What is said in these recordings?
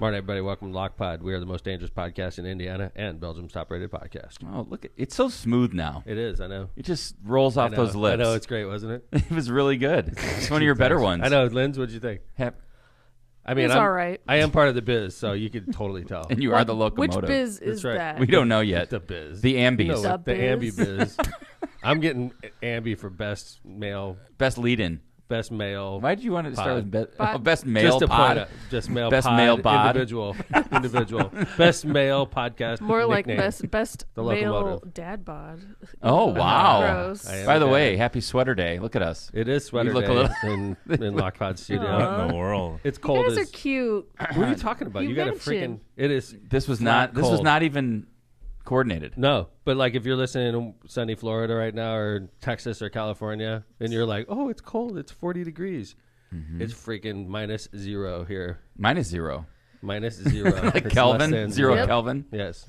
Morning, everybody. Welcome to LockPod. We are the most dangerous podcast in Indiana and Belgium's top-rated podcast. Oh, look. It's so smooth now. It is, I know. It just rolls off those lips. I know, it's great, wasn't it? It was really good. It's one of your better ones. I know. Linz, what'd you think? I mean, it's all right. I am part of the biz, so you could totally tell. And you are the locomotive. Which biz is right. that? We don't know yet. The biz. The ambies. You know, The the ambi biz. biz. I'm getting ambi for best male, Best lead-in. best male. Why did you want to start with Pod. best male Just to pod? point out, just male Best pod, male bod. individual. Best male podcast. More like nickname. best The male locomotive. dad bod. Oh, wow. Gross. I am By the okay. way, happy sweater day. Look at us. It is sweater You look day a little- in LockPod studio. Aw. What in the world? It's You cold guys as are cute. What are you talking about? You You got a mentioned. freaking. It is. This was flat not. This was cold. not even coordinated. No, but like if you're listening in sunny Florida right now, or Texas or California, and you're like, "Oh, it's cold. It's 40 degrees." It's freaking -0 here. -0. -0. Like It's Kelvin. less than 0 Yep. Kelvin. Yes,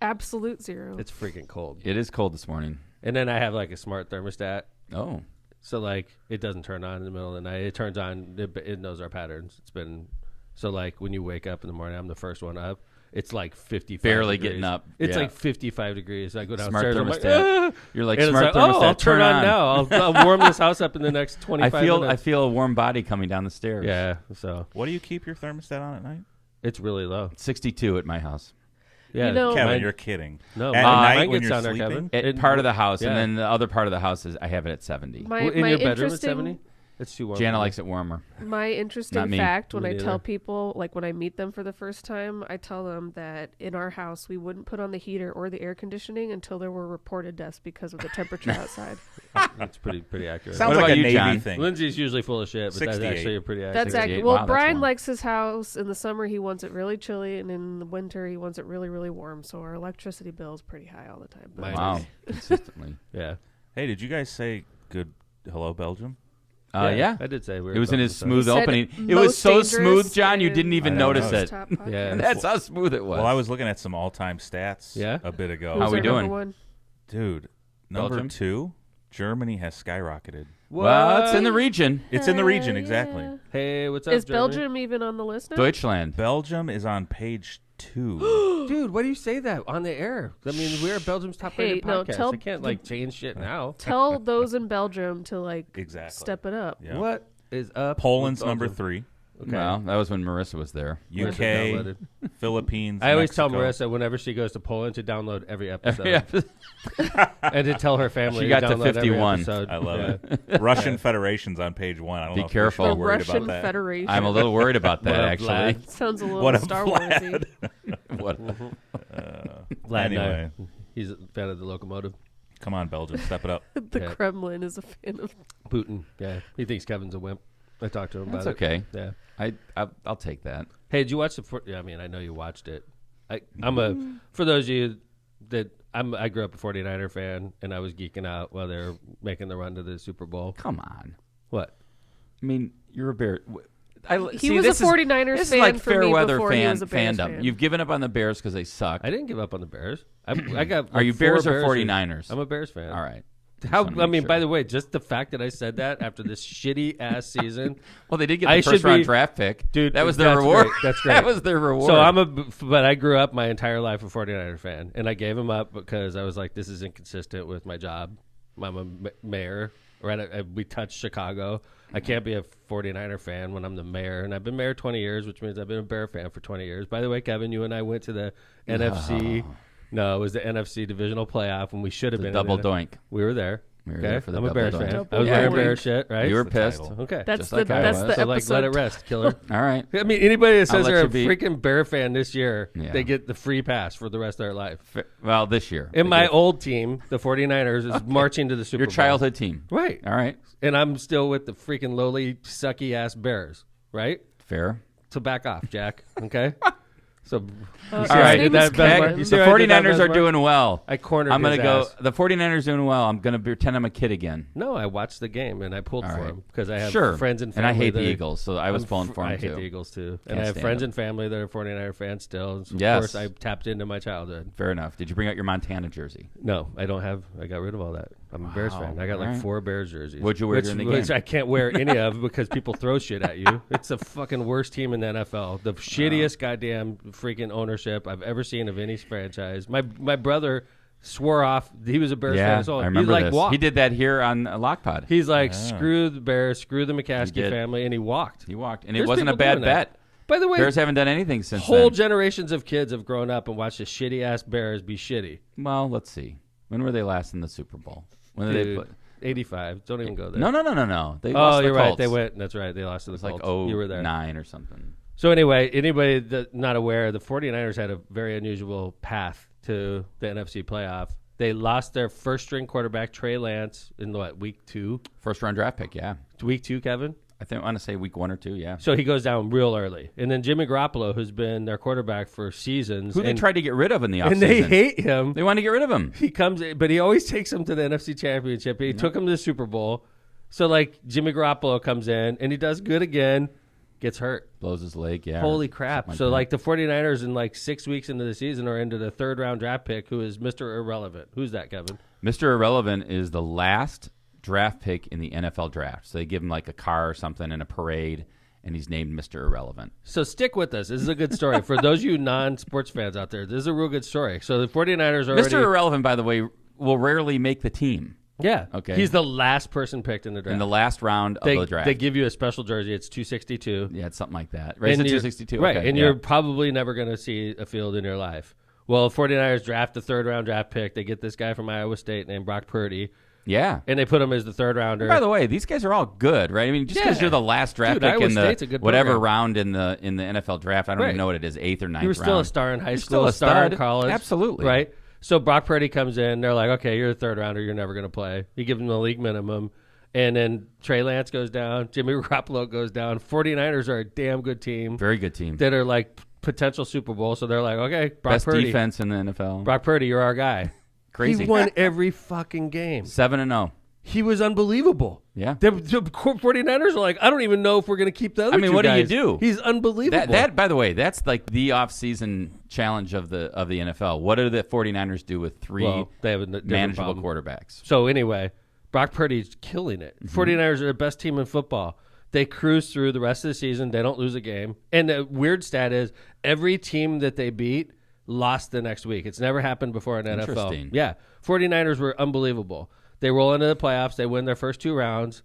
Absolute zero. it's freaking cold. It is cold this morning. And then I have like a smart thermostat, Oh. so like it doesn't turn on in the middle of the night. It turns on. It knows our patterns. It's been so like when you wake up in the morning, I'm the first one up. It's like 55 Barely degrees. getting up. It's Yeah. like 55 degrees. I go Smart downstairs. I'm like, thermostat. "Ah!" You're like, And it's smart like, thermostat. oh, I'll turn on now. I'll warm this house up in the next 25 I minutes. feel a warm body coming down the stairs. Yeah, so What do you keep your thermostat on at night? it's really low. 62 at my house. Yeah, You know- Kevin, mine- you're kidding. no, At mine night when gets you're down there, sleeping? Kevin. At part of the house, yeah. and then the other part of the house is I have it at 70. My, in my your bedroom at interesting, 70? It's too warm. Jana for me. likes it warmer. My interesting Not me. fact when Me I neither. tell people, like when I meet them for the first time, I tell them that in our house we wouldn't put on the heater or the air conditioning until there were reported deaths because of the temperature outside. That's pretty accurate. Sounds What like about a you, Navy John? thing. Lindsay's usually full of shit, but that's 68. actually a pretty accurate. That's 68. accurate. Well, Wow, that's Brian warm. likes his house in the summer. He wants it really chilly, and in the winter he wants it really, really warm. So our electricity bill is pretty high all the time. But Mine Wow. Consistently. Yeah. Hey, did you guys say good hello, Belgium? Yeah. I did say we were. It was in his about to smooth He said opening. it It was most so dangerous smooth, John, you in- didn't even I know. notice it. Top podcast. Yeah. That's how smooth it was. Well, I was looking at some all-time stats Yeah? a bit ago. Who's How we our doing? number one? Dude, number Belgium? 2, Germany has skyrocketed. Well, it's in the region. It's in the region, exactly. Yeah. Hey, what's up, Is Germany? Belgium even on the list now? Deutschland. Belgium is on page 2. Dude, why do you say that on the air? I mean, we're Belgium's top-rated Hey, no, podcast. tell I can't like change shit now. Tell those in Belgium to like Exactly. step it up. Yeah. What is up? Poland's with number Belgium? 3. Okay. Well, that was when Marissa was there. Marissa UK, downloaded. Philippines, I always tell Mexico. Marissa whenever she goes to Poland to download every episode, Yeah. and to tell her family. She got to download every 51. episode. I love Yeah. it. Russian Federation's on page 1. I don't Be know if careful. we're The still worried Russian about that. Federation. I'm a little worried about that, What up, actually. lad? Sounds a little What a Star lad. Warsy. What? Lad and I- Anyway, he's a fan of the locomotive. come on, Belgium, step it up. The Yeah. Kremlin is a fan of. Putin. Yeah, he thinks Kevin's a wimp. I talked to him That's about okay. it. Yeah. I'll take that. Hey, did you watch the? Yeah, I mean, I know you watched it. For those of you that I grew up a 49er fan, and I was geeking out while they were making the run to the Super Bowl. Come on. What? I mean, you're a Bear. He was a 49ers this fan is like for fair me weather before he was a Bears fandom. fan. You've given up on the Bears because they suck. I didn't give up on the Bears. I got. Are you four Bears or Bears 49ers? I'm a Bears fan. All right. How? Just wanna I make mean, sure. by the way, just the fact that I said that after this shitty ass season. Well, they did get I the should first round be- draft pick. Dude, that was their that's reward. great. That's great. That was their reward. So but I grew up my entire life a 49er fan, and I gave him up because I was like, this is inconsistent with my job. I'm a mayor, right? We touched Chicago. I can't be a 49er fan when I'm the mayor, and I've been mayor 20 years, which means I've been a Bear fan for 20 years. By the way, Kevin, you and I went to the NFC. No, it was the NFC divisional playoff, and we should have The been double in it. doink. We were there. We were Okay, there for the I'm a double Bears doink. fan. I was Yeah, wearing we- Bear shit, right? You were the pissed. title. Okay, That's Just the like I that's was. the so like episode. let it rest, killer. All right. I mean, anybody that says I'll let they're a you be. freaking Bear fan this year, Yeah. they get the free pass for the rest of their life. Well, this year. And my old team, the 49ers, is marching to the Super Your Bowl. childhood team. Right. All right. And I'm still with the freaking lowly, sucky-ass Bears, right? Fair. So back off, Jack, okay? So, All see how I his did name that, is Beth? Kevin. You see The how I did that, 49ers are Beth? doing well. I cornered I'm going his to go. ass. The 49ers doing well. I'm going to pretend I'm a kid again. No, I watched the game, and I pulled All for right. him because I have Sure. friends and And I family hate the that are- Eagles, so I was pulling for them I hate too. the Eagles, too. And Can't I have stand friends them. and family that are 49er fans still. And so Yes. Of course, I tapped into my childhood. Fair enough. Did you bring out your Montana jersey? No, I don't have. I got rid of all that. I'm a Bears fan. I got like 4 Bears jerseys. What'd you wear during the game? Which I can't wear any of because people throw shit at you. It's the fucking worst team in the NFL. The shittiest goddamn freaking ownership I've ever seen of any franchise. My brother swore off. He was a Bears fan as well. I remember he, this. walked. He did that here on Lock Pod. He's like, screw the Bears, screw the McCaskey family, and he walked. He walked, and There's it wasn't a people bad doing that. bet. By the way, Bears haven't done anything since whole then. generations of kids have grown up and watched the shitty-ass Bears be shitty. Well, let's see. When were they last in the Super Bowl? When did they put? 85. Don't even go there. No. They lost to the you're right. Colts. They went. That's right. They lost to the It was Colts. like You were there. 09 or something. So anyway, anybody that's not aware, the 49ers had a very unusual path to the NFC playoff. They lost their first-string quarterback, Trey Lance, in week 2? First-round draft pick, yeah. Week 2, Kevin? I want to say week 1 or 2, yeah. So he goes down real early. And then Jimmy Garoppolo, who's been their quarterback for seasons. Who they tried to get rid of in the offseason. And they hate him. They want to get rid of him. He comes, but he always takes them to the NFC Championship. He took him to the Super Bowl. So, Jimmy Garoppolo comes in, and he does good again, gets hurt. Blows his leg, yeah. Holy crap. So, the 49ers in 6 weeks into the season are into the third-round draft pick, who is Mr. Irrelevant. Who's that, Kevin? Mr. Irrelevant is the last draft pick in the NFL draft. So they give him a car or something in a parade, and he's named Mr. Irrelevant. So stick with us. This is a good story. For those of you non-sports fans out there, this is a real good story. So the 49ers are Mr. Irrelevant, by the way, will rarely make the team. Yeah. Okay. He's the last person picked in the draft. In the last round of the draft. They give you a special jersey. It's 262. Yeah, it's something like that. Right, it's 262. Right, okay, and you're probably never going to see a field in your life. Well, 49ers draft the third-round draft pick. They get this guy from Iowa State named Brock Purdy. Yeah. And they put him as the third-rounder. By the way, these guys are all good, right? I mean, just because you're the last draft pick Iowa in State's a the good whatever program. round in the NFL draft, I don't even know what it is, 8th or 9th round. You were still a star in high school, still a star stud. in college. Absolutely. Right? So Brock Purdy comes in. They're like, okay, you're a third-rounder. You're never going to play. You give him the league minimum. And then Trey Lance goes down. Jimmy Garoppolo goes down. 49ers are a damn good team. Very good team. That are potential Super Bowl. So they're like, okay, Brock Best Purdy. defense in the NFL. Brock Purdy, you're our guy. Crazy. He won every fucking game. 7-0. He was unbelievable. Yeah. The 49ers are like, I don't even know if we're going to keep the other two what guys. do you do? He's unbelievable. That, by the way, that's the off-season challenge of the NFL. What do the 49ers do with three they have a different manageable problem. quarterbacks? So anyway, Brock Purdy's killing it. 49ers are the best team in football. They cruise through the rest of the season. They don't lose a game. And the weird stat is every team that they beat lost the next week. It's never happened before in the NFL. Interesting. Yeah. 49ers were unbelievable. They roll into the playoffs. They win their first 2 rounds,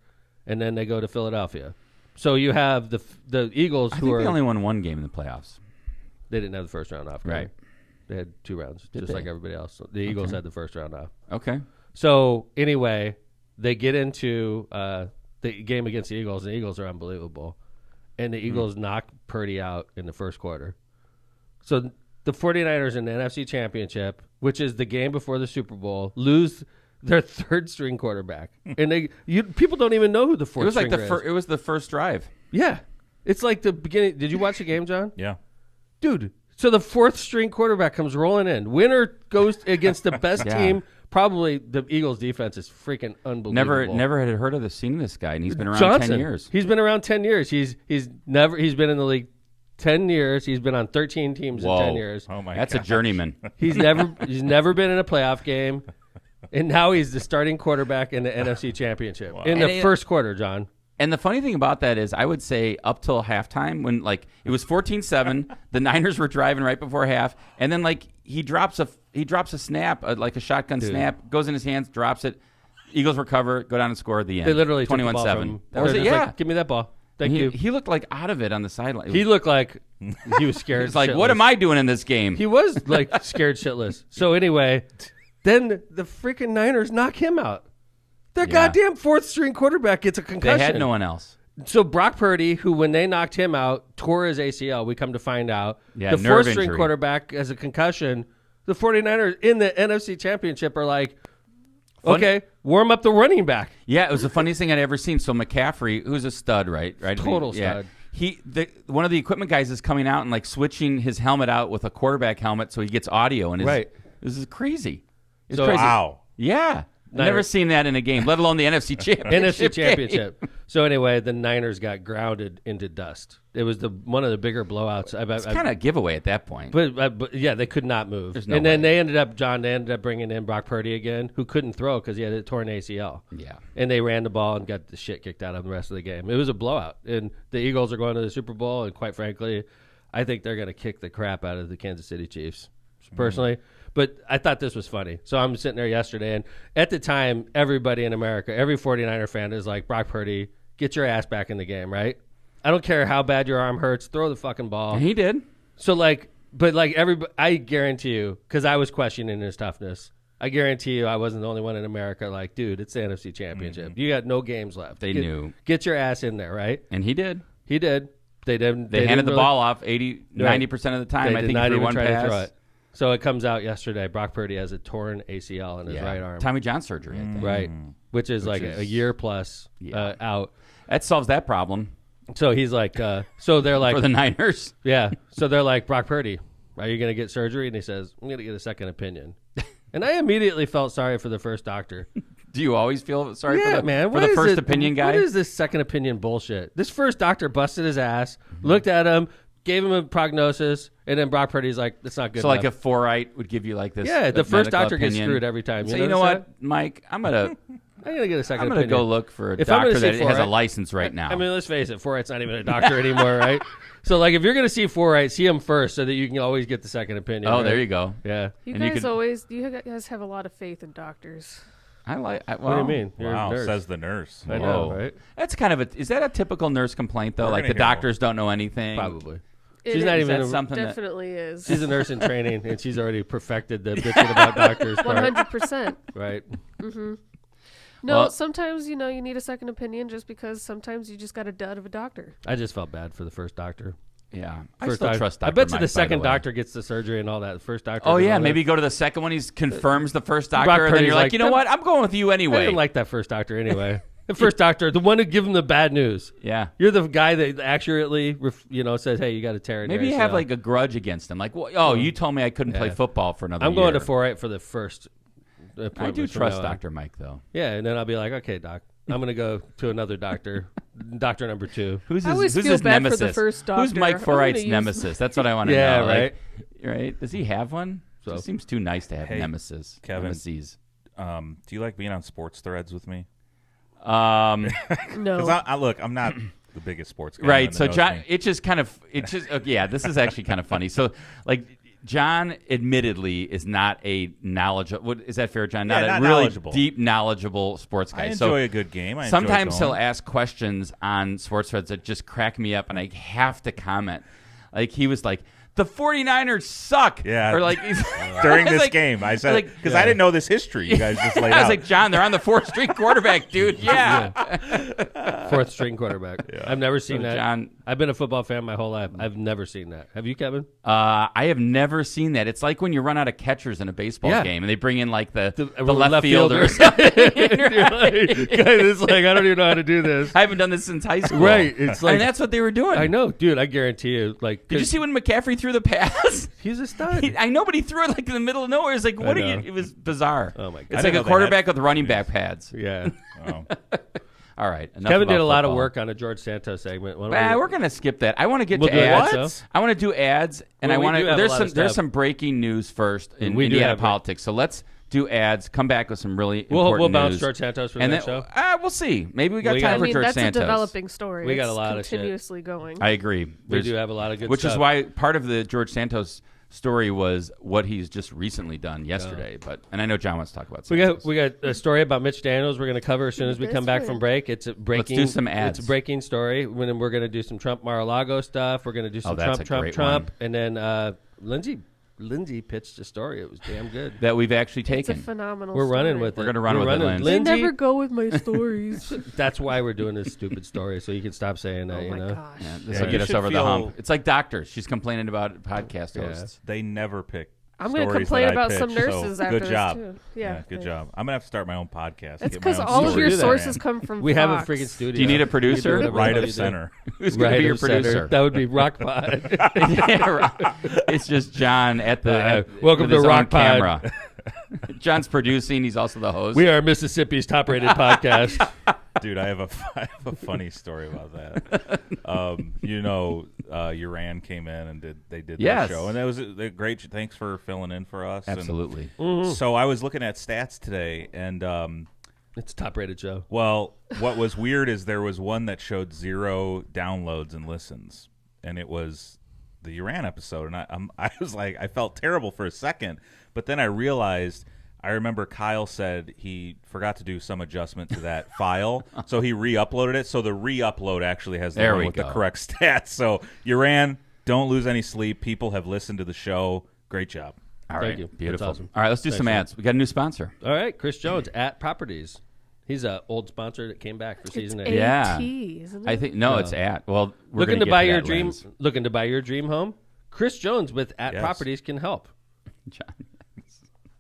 and then they go to Philadelphia. So you have the Eagles I who think are they only won 1 game in the playoffs. They didn't have the first round off. Right. They had 2 rounds, Did just they? like everybody else. The Eagles had the first round off. Okay. So anyway, they get into the game against the Eagles, and the Eagles are unbelievable. And the Eagles knock Purdy out in the first quarter. So the 49ers in the NFC Championship, which is the game before the Super Bowl, lose their third-string quarterback. And people don't even know who the fourth stringer is. It was the first drive. Yeah. It's like the beginning. Did you watch the game, John? Yeah. Dude, so the fourth-string quarterback comes rolling in. Winner goes against the best Yeah. team. Probably the Eagles' defense is freaking unbelievable. Never had heard of seen this guy, and he's been around Johnson. 10 years. He's been around 10 years. He's been in the league 10 years. He's been on 13 teams in 10 years. Oh my That's God. a journeyman. He's never been in a playoff game. And now he's the starting quarterback in the NFC Championship. In the first quarter, John. And the funny thing about that is, I would say up till halftime, when it was 14-7, the Niners were driving right before half, and then he drops a snap, like a shotgun snap, goes in his hands, drops it. Eagles recover, go down and score at the end. They literally took the ball 21-7. from him. That was They're it. just Yeah. like, give me that ball. Thank he, you. He looked out of it on the sideline. He looked like he was scared. It's like, shitless. what am I doing in this game? He was scared shitless. So anyway, then the freaking Niners knock him out. Their goddamn fourth-string quarterback gets a concussion. They had no one else. So Brock Purdy, who when they knocked him out, tore his ACL, we come to find out. Yeah, the nerve fourth-string injury. quarterback has a concussion. The 49ers in the NFC Championship are like, okay, warm up the running back. Yeah, it was the funniest thing I'd ever seen. So McCaffrey, who's a stud, right? Total stud. One of the equipment guys is coming out and switching his helmet out with a quarterback helmet so he gets audio. And Right. This is crazy. It's So- crazy. Wow. Yeah. Never seen that in a game, let alone the NFC Championship. NFC Championship. So anyway, the Niners got grounded into dust. It was one of the bigger blowouts. It's kind of a giveaway at that point. But yeah, they could not move. There's no and then way. they ended up bringing in Brock Purdy again, who couldn't throw because he had a torn ACL. Yeah. And they ran the ball and got the shit kicked out of them the rest of the game. It was a blowout. And the Eagles are going to the Super Bowl, and quite frankly, I think they're going to kick the crap out of the Kansas City Chiefs, personally. But I thought this was funny. So I'm sitting there yesterday, and at the time, everybody in America, every 49er fan is like, Brock Purdy, get your ass back in the game, right? I don't care how bad your arm hurts. Throw the fucking ball. And he did. So, everybody, I guarantee you, because I was questioning his toughness, I guarantee you I wasn't the only one in America like, dude, it's the NFC Championship. You got no games left. They knew. Get your ass in there, right? And he did. He did. They didn't. They handed the really, ball off 90% of the time. They I did think not he threw even one try to pass. throw it. So it comes out yesterday. Brock Purdy has a torn ACL in his right arm. Tommy John surgery, I think. Right. Which is a year plus out. That solves that problem. So he's like, so they're like, for the Niners. yeah. So they're like, Brock Purdy, are you going to get surgery? And he says, I'm going to get a second opinion. And I immediately felt sorry for the first doctor. Do you always feel sorry for man. for the first opinion guy? What is this second opinion bullshit? This first doctor busted his ass, looked at him, gave him a prognosis, and then Brock Purdy's like, that's not good So enough. like a forite would give you like this. Yeah, the first doctor gets opinion. screwed every time. So you know what, Mike? I'm gonna get a second I'm gonna opinion. go look for a If I'm doctor gonna that see has a Forite- license right now. I mean, let's face it, Forite's not even a doctor anymore, right? So, if you're going to see Forite, see him first so that you can always get the second opinion. oh, right? there you go. Yeah. You And you guys could- you guys have a lot of faith in doctors. What do you mean? You're a Wow, nurse. says the nurse. I know, Whoa. right? That's kind of is that a typical nurse complaint though? We're Like gonna the hear more. doctors don't know anything. Probably. It She's not is. even That's something that Definitely is. She's a nurse in training, and she's already perfected the bitching about doctors part. 100%. Right. No, Well- sometimes you need a second opinion just because sometimes you just got a dud of a doctor. I just felt bad for the first doctor. Yeah, I First still doc- trust. I Dr. bet you Mike, the by second way. doctor gets the surgery and all that. The first doctor. Oh did yeah, all that. maybe go to the second one. He confirms the first Brock doctor, and then Purdy's you're like, like, you know what? I'm going with you I anyway. didn't like that first doctor anyway. The first doctor, the one who give him the bad news. Yeah. You're the guy that accurately, says, "Hey, you got to tear it." Maybe you have like a grudge against him. Like, well, oh, you told me I couldn't play Yeah. football for another I'm year. going to Forite for the first. I do trust Dr. Mike though. Yeah, and then I'll be like, okay, doc, I'm going to go to another doctor, doctor number 2. Who's I always who's feel his bad nemesis? for the first Who's doctor. Mike I'm gonna Forite's use- nemesis? That's what I want to Yeah, know. right. Right? Does he have one? So- It seems too nice to have Hey, nemesis. Kevin. Nemesis. Do you like being on sports threads with me? No. Because look, I'm not the biggest sports guy. Right. that So knows John, me. yeah, this is actually kind of funny. So like John admittedly is not a knowledgeable. Is that fair, John? Yeah, Not not a really knowledgeable. deep, knowledgeable sports guy. I enjoy So a good game. I sometimes enjoy he'll going. ask questions on sports threads that just crack me up, and I have to comment. Like he was like, "The 49ers suck." Yeah. Or like during I was this like- game. I said like- because I didn't know this history. You guys just laid I was out. like, John, they're on the 4th string quarterback, dude. Yeah. 4th string quarterback. I've never seen So that. John- I've been a football fan my whole life. I've never seen that. Have you, Kevin? I have never seen that. It's like when you run out of catchers in a baseball Yeah. game and they bring in like the The left fielder or fielder. something. You're like, guys, it's like, I don't even know how to do this. I haven't done this since high school. Right, it's like- and that's what they were doing. I know, dude. I guarantee you. Like, Did you see when McCaffrey threw the pass? he's a stud. I know, but he threw it like in the middle of nowhere. It's like, what are know. you? It was bizarre. Oh, my God. It's I like didn't a know they quarterback with running back pads. Yeah. Oh. All right. enough Kevin about did a lot of football. work on a George Santos segment. Why don't We're gonna skip that. I want to get We'll to do ads. what, so? I want to do ads, and Well, I we want do to. have a lot of There's stuff. some breaking news first in We do Indiana have politics. So let's do ads. Come back with some really We'll important bounce news. George Santos for the and next then show. we'll see. Maybe we got We time got- I for mean, George that's Santos. a developing story. We got It's a lot of shit. continuously going. I agree. We There's- do have a lot of good which stuff. is why part of the George Santos story was what he's just recently done yesterday. And I know John wants to talk about. We Santos. got a story about Mitch Daniels we're going to cover as soon as we come back from break. It's a breaking. do some ads. It's a breaking story. When we're going to do some Trump Mar-a-Lago stuff. We're going to do some that's a Trump, great Trump, one. and then Lindsay pitched a story. It was damn good. that we've actually It's a taken. phenomenal We're running story. with it. We're gonna run with it, Lindsay. They Lindsay, never go with my stories. that's why we're doing this stupid story, so you can stop saying that. Oh you my know. gosh. Yeah, this Yeah, will you get us should over the feel- hump. It's like doctors. She's complaining about podcast hosts. They never pick. I'm going to stories complain that I about pitch, some so nurses after good this job. too. Yeah, good job. I'm gonna have to start my own podcast. That's get my because own all of story. your Do that, sources man. come from We have a Fox. freaking studio. Do you need a You producer? do whatever the Right hell of you do. center. Who's going to be your of center. producer? That would be Rock Pod. Yeah, right. It's just John at the welcome with to his Rock own Pod. camera. John's producing. He's also the host. We are Mississippi's top-rated podcast. Dude, I have a funny story about that. Uran came in and did Yes. that show, and that was a great. Thanks for filling in for us. Absolutely. And so I was looking at stats today, and It's a top-rated show. well, what was weird is there was one that showed 0 downloads and listens, and it was the Uran episode, and I was like, I felt terrible for a second, but then I realized. I remember Kyle said he forgot to do some adjustment to that file, so he re-uploaded it. So the re-upload actually has the one with the correct stats. So Uran, don't lose any sleep. People have listened to the show. Great job. All right, Thank you. beautiful. That's awesome. All right, let's do some ads. We got a new sponsor. All right, Chris Jones at Properties. He's an old sponsor that came back for season 8. Yeah. isn't it? I think it's at. Well, we're Looking gonna to buy get your that dream. lens. Looking to buy your dream home. Chris Jones with at Yes. Properties can help. John.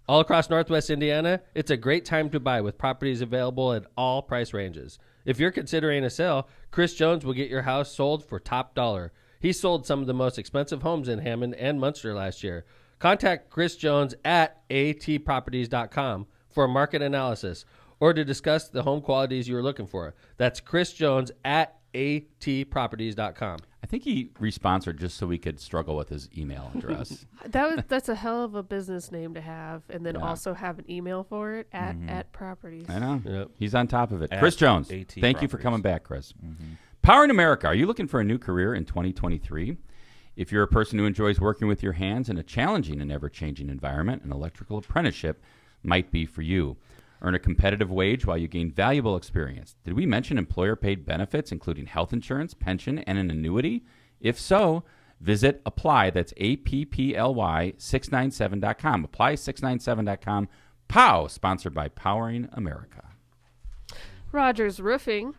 All across Northwest Indiana, it's a great time to buy with properties available at all price ranges. If you're considering a sale, Chris Jones will get your house sold for top dollar. He sold some of the most expensive homes in Hammond and Munster last year. Contact Chris Jones at atproperties.com for a market analysis or to discuss the home qualities you are looking for. That's Chris Jones at atproperties.com. I think he responsored just so we could struggle with his email address. That's a hell of a business name to have, and then Yeah. also have an email for it at Properties. I know. Yep. He's on top of it. At Chris Jones, AT thank you for Properties. coming back, Chris. Powering America, are you looking for a new career in 2023? If you're a person who enjoys working with your hands in a challenging and ever-changing environment, an electrical apprenticeship might be for you. Earn a competitive wage while you gain valuable experience. Did we mention employer-paid benefits, including health insurance, pension, and an annuity? If so, visit Apply. That's APPLY697.com. Apply697.com. POW, sponsored by Powering America. Rogers Roofing.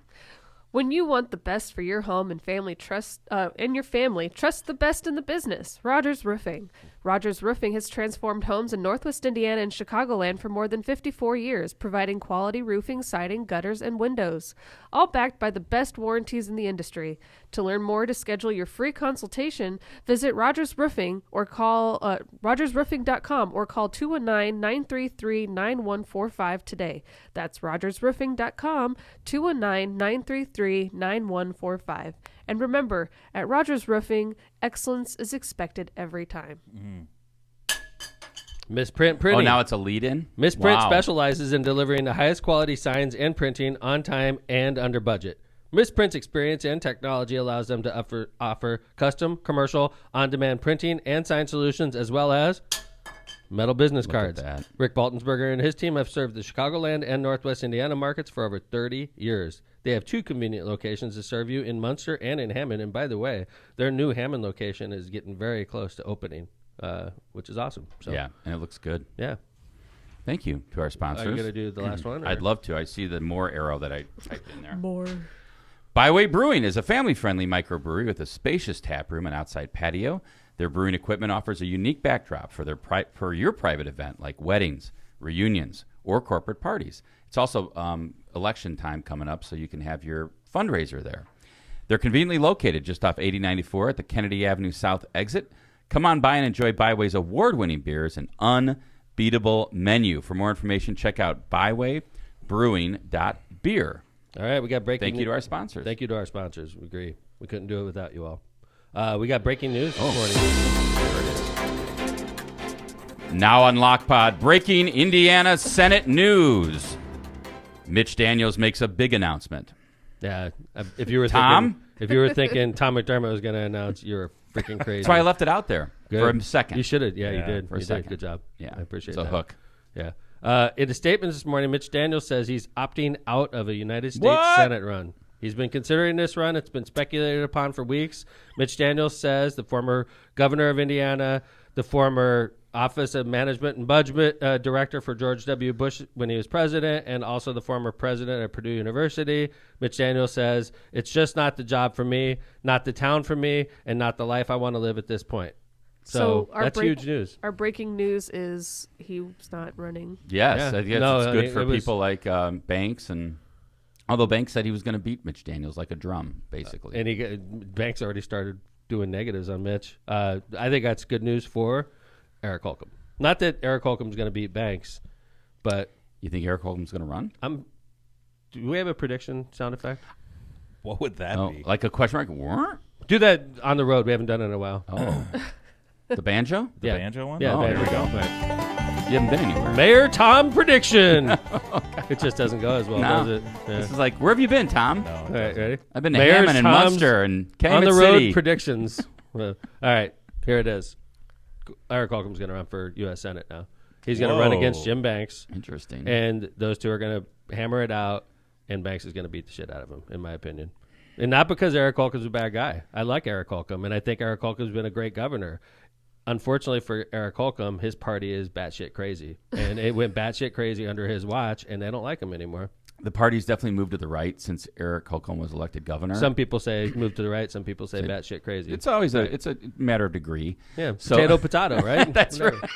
When you want the best for your home and family, trust the best in the business. Rogers Roofing. Rogers Roofing has transformed homes in Northwest Indiana and Chicagoland for more than 54 years, providing quality roofing, siding, gutters, and windows, all backed by the best warranties in the industry. To learn more, to schedule your free consultation, visit Rogers Roofing or call rogersroofing.com or call 219-933-9145 today. That's rogersroofing.com, 219-933-9145. And remember, at Rogers Roofing, excellence is expected every time. Misprint Printing. Oh, now it's a lead-in? Misprint Wow. specializes in delivering the highest quality signs and printing on time and under budget. Misprint's experience and technology allows them to offer custom, commercial, on-demand printing and sign solutions, as well as metal business cards. that. Rick Baltensberger and his team have served the Chicagoland and Northwest Indiana markets for over 30 years. They have 2 convenient locations to serve you in Munster and in Hammond. And by the way, their new Hammond location is getting very close to opening, which is awesome. So, Yeah, and it looks good. yeah. Thank you to our sponsors. Are you going to do the last one? or- I'd love to. I see the more arrow that I typed in there. More. Byway Brewing is a family-friendly microbrewery with a spacious tap room and outside patio. Their brewing equipment offers a unique backdrop for your private event, like weddings, reunions, or corporate parties. It's also election time coming up, so you can have your fundraiser there. They're conveniently located just off 8094 at the Kennedy Avenue South exit. Come on by and enjoy Byway's award-winning beers and unbeatable menu. For more information, check out bywaybrewing.beer. All right, we got breaking Thank you to our sponsors. Thank you to our sponsors. We agree. We couldn't do it without you all. We got breaking news this morning. Now on LockPod, breaking Indiana Senate news. Mitch Daniels makes a big announcement. Yeah, if you were Tom? thinking Tom McDermott was going to announce, you're freaking crazy. That's why I left it out there Good. for a second. You should have. Yeah, you did. for a You second. did. Good job. Yeah, I appreciate it's a that. hook. Yeah. In a statement this morning, Mitch Daniels says he's opting out of a United States What? Senate run. He's been considering this run. It's been speculated upon for weeks. Mitch Daniels says the former governor of Indiana, the former Office of Management and Budget Director for George W. Bush when he was president, and also the former president at Purdue University. Mitch Daniels says, it's just not the job for me, not the town for me, and not the life I want to live at this point. So that's huge news. Our breaking news is he's not running. Yes, Yeah. I guess No, it's I good mean, for it was- people like Banks, and although Banks said he was going to beat Mitch Daniels like a drum, basically. And Banks already started doing negatives on Mitch. I think that's good news for Eric Holcomb. Not that Eric Holcomb's going to beat Banks, But You think Eric Holcomb's going to run? do we have a prediction sound effect? What would that be? Like a question mark? What? Do that on the road. We haven't done it in a while. Oh. The banjo? The banjo one? Yeah, Oh, banjo. there we go. Right. You haven't been anywhere. Mayor Tom prediction. It just doesn't go as well, No. does it? Yeah. This is like, where have you been, Tom? No, it All right, doesn't. ready? I've been to Mayor's Hammond and Tom's Munster and on Calumet the road City. predictions. All right, here it is. Eric Holcomb's going to run for U.S. Senate now. He's going to run Whoa. against Jim Banks, Interesting. and those two are going to hammer it out, and Banks is going to beat the shit out of him, in my opinion. And not because Eric Holcomb's a bad guy. I like Eric Holcomb, and I think Eric Holcomb's been a great governor. Unfortunately for Eric Holcomb, his party is batshit crazy, and it went batshit crazy under his watch, and they don't like him anymore. The party's definitely moved to the right since Eric Holcomb was elected governor. Some people say move to the right. Some people say batshit crazy. It's always Right. it's a matter of degree. Yeah, So- potato, right? That's Whatever. right.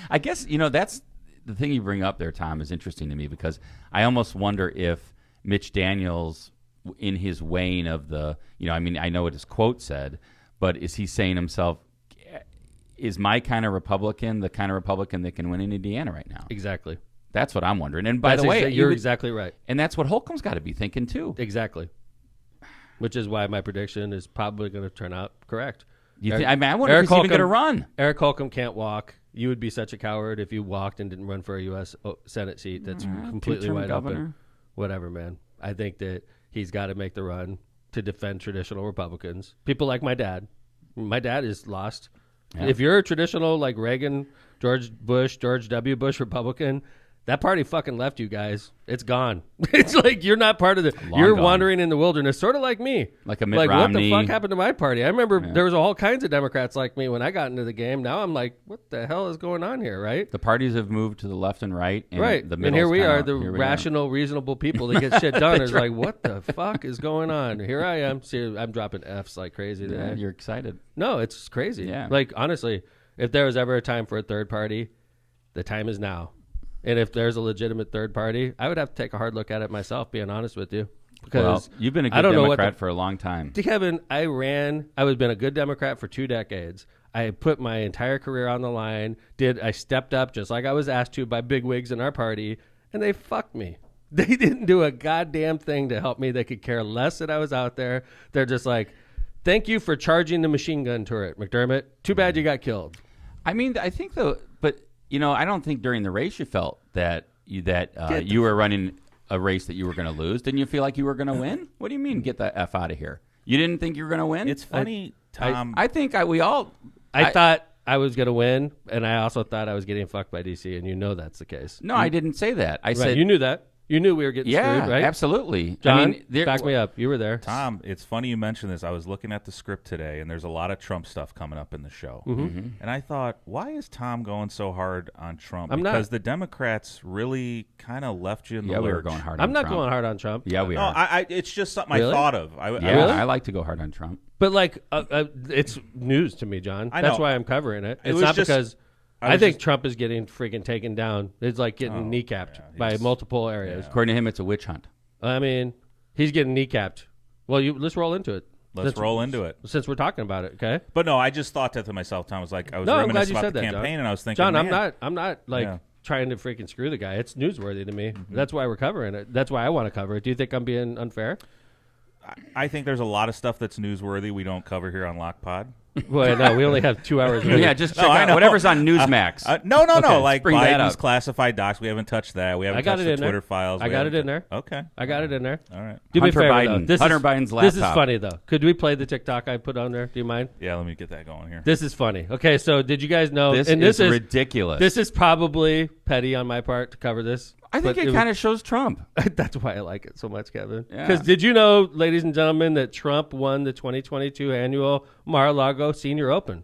I guess, that's the thing you bring up there, Tom, is interesting to me because I almost wonder if Mitch Daniels, in his weighing of the, I know what his quote said, but is he saying himself, is my kind of Republican the kind of Republican that can win in Indiana right now? Exactly. That's what I'm wondering. And by That's the way, you're exactly right. and that's what Holcomb's got to be thinking too. Exactly. Which is why my prediction is probably going to turn out correct. You Eric- I wonder Eric if he's even going to Holcomb- run. Eric Holcomb can't walk. You would be such a coward if you walked and didn't run for a U.S. Senate seat that's completely Two-term wide governor. open. Whatever, man. I think that he's got to make the run to defend traditional Republicans. People like my dad. My dad is lost. Yeah. If you're a traditional like Reagan, George Bush, George W. Bush Republican, that party fucking left you guys. It's gone. It's like you're not part of the. Long You're gone. wandering in the wilderness, sort of like me. Like a Mitt Like Romney. what the fuck happened to my party? I remember there was all kinds of Democrats like me when I got into the game. Now I'm like, what the hell is going on here? Right. The parties have moved to the left and right. And Right, The and here we middle's are, kinda- the here we rational, reasonable people that get shit done. Is like, what the fuck is going on? Here I am. See, I'm dropping Fs like crazy Yeah, today. you're excited. No, it's crazy. Yeah. Like honestly, if there was ever a time for a third party, the time is now. And if there's a legitimate third party, I would have to take a hard look at it myself. Being honest with you, because Well, you've been a I good don't know what Democrat for a long time. Kevin, I was been a good Democrat for 2 decades. I put my entire career on the line. I stepped up just like I was asked to by bigwigs in our party, and they fucked me. They didn't do a goddamn thing to help me. They could care less that I was out there. They're just like, thank you for charging the machine gun turret, McDermott. Too bad you got killed. I mean, I think though, but I don't think during the race you felt that you were running a race that you were going to lose. Didn't you feel like you were going to win? What do you mean, get the F out of here? You didn't think you were going to win? It's funny, Tom. I think we all. I thought I was going to win, and I also thought I was getting fucked by DC, and you know that's the case. No, I didn't say that. I Right, said you knew that. You knew we were getting yeah, screwed, right? absolutely. John, I mean, back me up. You were there. Tom, it's funny you mentioned this. I was looking at the script today, and there's a lot of Trump stuff coming up in the show. Mm-hmm. And I thought, why is Tom going so hard on Trump? I'm not. Because the Democrats really kind of left you in the Yeah, lurch. we were going hard. I'm on not Trump. going hard on Trump. Yeah, we No, are. it's just something Really? I thought of. Yeah, Really? I like to go hard on Trump. But like, it's news to me, John. I That's know. why I'm covering it. It It's was not just- because I I was think just- Trump is getting freaking taken down. It's like getting kneecapped by he's- multiple areas. According to him, it's a witch hunt. I mean, he's getting kneecapped. Well, let's roll into it. Let's roll into it. Since we're talking about it, okay? But no, I just thought that to myself. Tom was like, I was No, I'm glad reminiscing you about said the that, campaign, John. and I was thinking, John, man, I'm not like Yeah. trying to freaking screw the guy. It's newsworthy to me. That's why we're covering it. That's why I want to cover it. Do you think I'm being unfair? I think there's a lot of stuff that's newsworthy we don't cover here on Lock Pod. Well, no, we only have 2 hours. Yeah, just check I out know. whatever's on Newsmax. No, Okay, like bring that Biden's up. classified docs. We haven't touched that. We haven't I got touched it the in there. Twitter files. I We got haven't it in there. Okay. I got it in there. All right. Do me a Hunter favor, Biden. though. Hunter Biden's This is laptop. funny, though. Could we play the TikTok I put on there? Do you mind? Yeah, let me get that going here. This is funny. Okay, so did you guys know? This and is ridiculous. This is probably petty on my part to cover this. I think but it kind of shows Trump. That's why I like it so much, Kevin. Yeah. Because did you know, ladies and gentlemen, that Trump won the 2022 annual Mar-a-Lago Senior Open?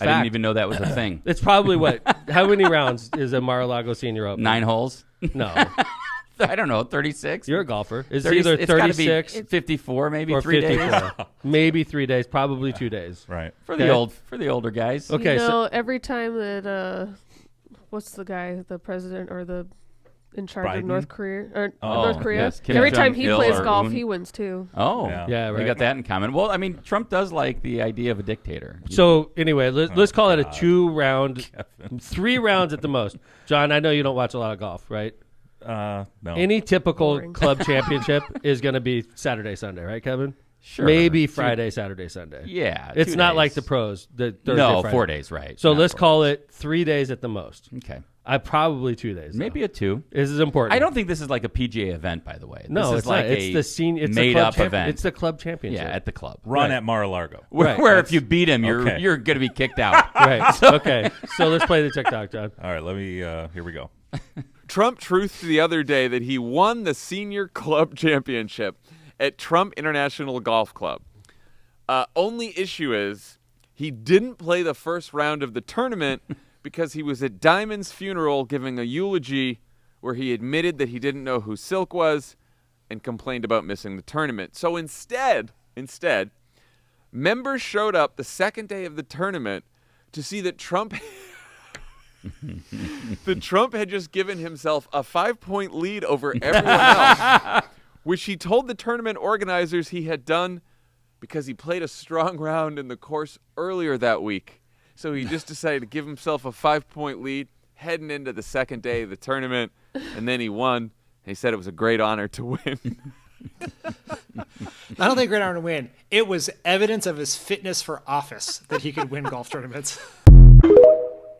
I didn't Fact. even know that was a thing. It's probably what? How many rounds is a Mar-a-Lago Senior Open? 9 holes? No. I don't know, 36? You're a golfer. It's 30 either it's gotta be 36 54, maybe or 3 days. 54. Maybe 3 days, probably 2 days. Right. For Okay. the older guys. Okay, you so know, every time that what's the guy, the president or the in charge Biden? of North Korea. Oh, North Korea. yes, Kim Every time he Jong-il plays or golf, Un. he wins too. Oh, Yeah, right. We got that in common. Well, I mean, Trump does like the idea of a dictator. So anyway, let's call it a God. 2-round, 3 rounds at the most. John, I know you don't watch a lot of golf, right? No. Any typical Boring. club championship is going to be Saturday, Sunday, right, Kevin? Sure. Maybe Friday, Saturday, Sunday. Yeah. It's 2 not days. like the pros. The Thursday, No, Friday. 4 days, right. So Not let's 4 call days. it 3 days at the most. Okay. Probably 2 days. though. Maybe a 2. This is important. I don't think this is like a PGA event, by the way. No, this it's is like not. It's the senior. It's made the club up event. It's the club championship. Yeah, at the club. Run Right. at Mar-a-Lago. Where, Right, where that's- if you beat him, you're Okay. you're going to be kicked out. Right. Okay. So let's play the TikTok, John. All right, let me. Here we go. Trump truthed the other day that he won the senior club championship at Trump International Golf Club. Only issue is he didn't play the first round of the tournament because he was at Diamond's funeral giving a eulogy where he admitted that he didn't know who Silk was and complained about missing the tournament. So instead, members showed up the second day of the tournament to see that Trump had just given himself a 5-point lead over everyone else, which he told the tournament organizers he had done because he played a strong round in the course earlier that week. So he just decided to give himself a 5-point lead heading into the second day of the tournament, and then he won. He said it was a great honor to win. Not only a great honor to win, it was evidence of his fitness for office that he could win golf tournaments.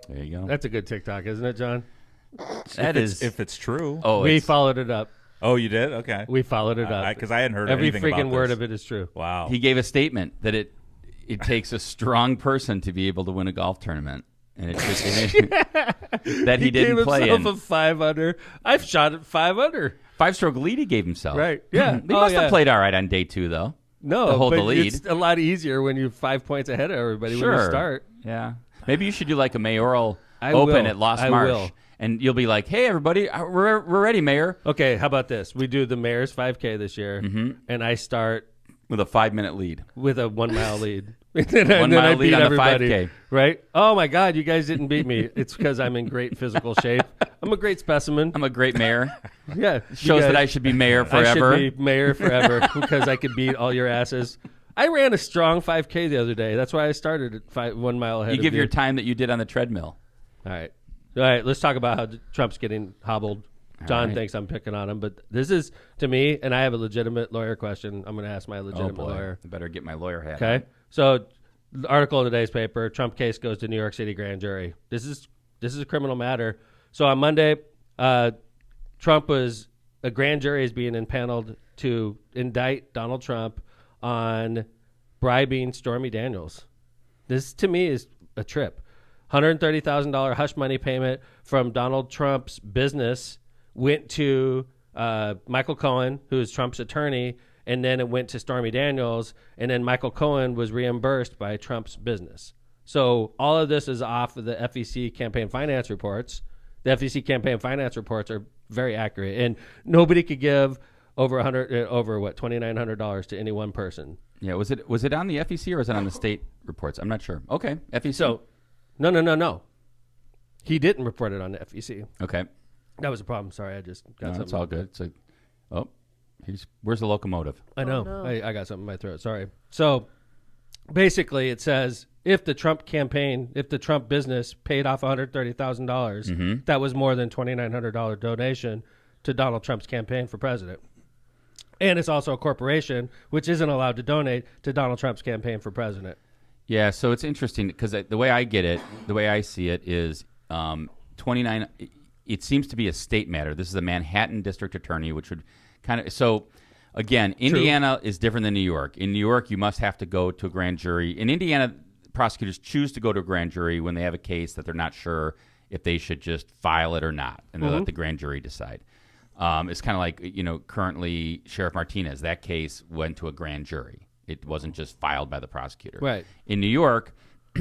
There you go. That's a good TikTok, isn't it, John? That is. If it's true. Oh, We it's- followed it up. Oh, you did? Okay. We followed it up Because I hadn't heard Every anything freaking about word this. of it is true. Wow. he gave a statement that it takes a strong person to be able to win a golf tournament, and that he didn't gave play himself in. a 5 under. I've shot at 5 under. 5-stroke lead he gave himself. Right. Yeah. He must have played all right on day 2, though. No, to hold but the lead. it's a lot easier when you're 5 points ahead of everybody when you Sure. start. Yeah. Maybe you should do like a mayoral I open will. at Lost I Marsh. will. And you'll be like, hey, everybody, we're ready, Mayor. Okay, how about this? We do the mayor's 5K this year, and I start With a 5-minute lead. with a 1 mile lead. and then, 1 mile I lead beat on the everybody. 5K. Right? Oh my God, you guys didn't beat me. It's because I'm in great physical shape. I'm a great specimen. I'm a great mayor. Yeah. you Shows that guys- I should be mayor forever. I should be mayor forever because I could beat all your asses. I ran a strong 5K the other day. That's why I started at 1 mile ahead You of give your time that you did on the treadmill. All right. All right, let's talk about how Trump's getting hobbled. John right. thinks I'm picking on him, but this is, to me, and I have a legitimate lawyer question. I'm going to ask my Oh, legitimate boy. lawyer. I better get my lawyer hat. Okay? So, the article in today's paper, Trump case goes to New York City grand jury. This is a criminal matter. So, on Monday, a grand jury is being impaneled to indict Donald Trump on bribing Stormy Daniels. This, to me, is a trip. $130,000 hush money payment from Donald Trump's business went to Michael Cohen, who is Trump's attorney, and then it went to Stormy Daniels, and then Michael Cohen was reimbursed by Trump's business. So all of this is off of the FEC campaign finance reports. The FEC campaign finance reports are very accurate, and nobody could give over $2,900 to any one person. Yeah, was it on the FEC or was it on the state reports? I'm not sure. Okay, FEC. So, no. He didn't report it on the FEC. okay, That was a problem. Sorry, I just got something. it's all good. So, where's the locomotive? I know. no. I got something in my throat. Sorry. So, basically, it says if the Trump business paid off $130,000, that was more than $2,900 donation to Donald Trump's campaign for president. And it's also a corporation, which isn't allowed to donate to Donald Trump's campaign for president. Yeah, so it's interesting because the way I get it, the way I see it is 29. It seems to be a state matter. This is a Manhattan district attorney, which would kind of so. Again, Indiana is different than New York. In New York, you must have to go to a grand jury. In Indiana, prosecutors choose to go to a grand jury when they have a case that they're not sure if they should just file it or not, and they let the grand jury decide. It's kind of like, currently Sheriff Martinez, that case went to a grand jury. It wasn't just filed by the prosecutor. Right. In New York,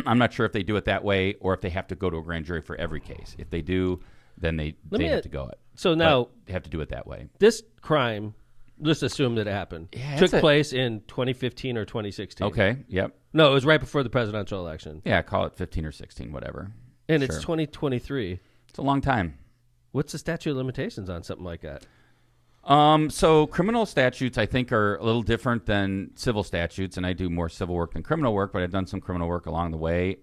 I'm not sure if they do it that way or if they have to go to a grand jury for every case. If they do, then they have to go it. So now, But they have to do it that way. this crime, let's assume that it happened, Yeah, took it's place in 2015 or 2016. Okay, yep. No, it was right before the presidential election. Yeah, call it 15 or 16, whatever. And it's Sure. 2023. It's a long time. What's the statute of limitations on something like that? So criminal statutes, I think, are a little different than civil statutes, and I do more civil work than criminal work, but I've done some criminal work along the way.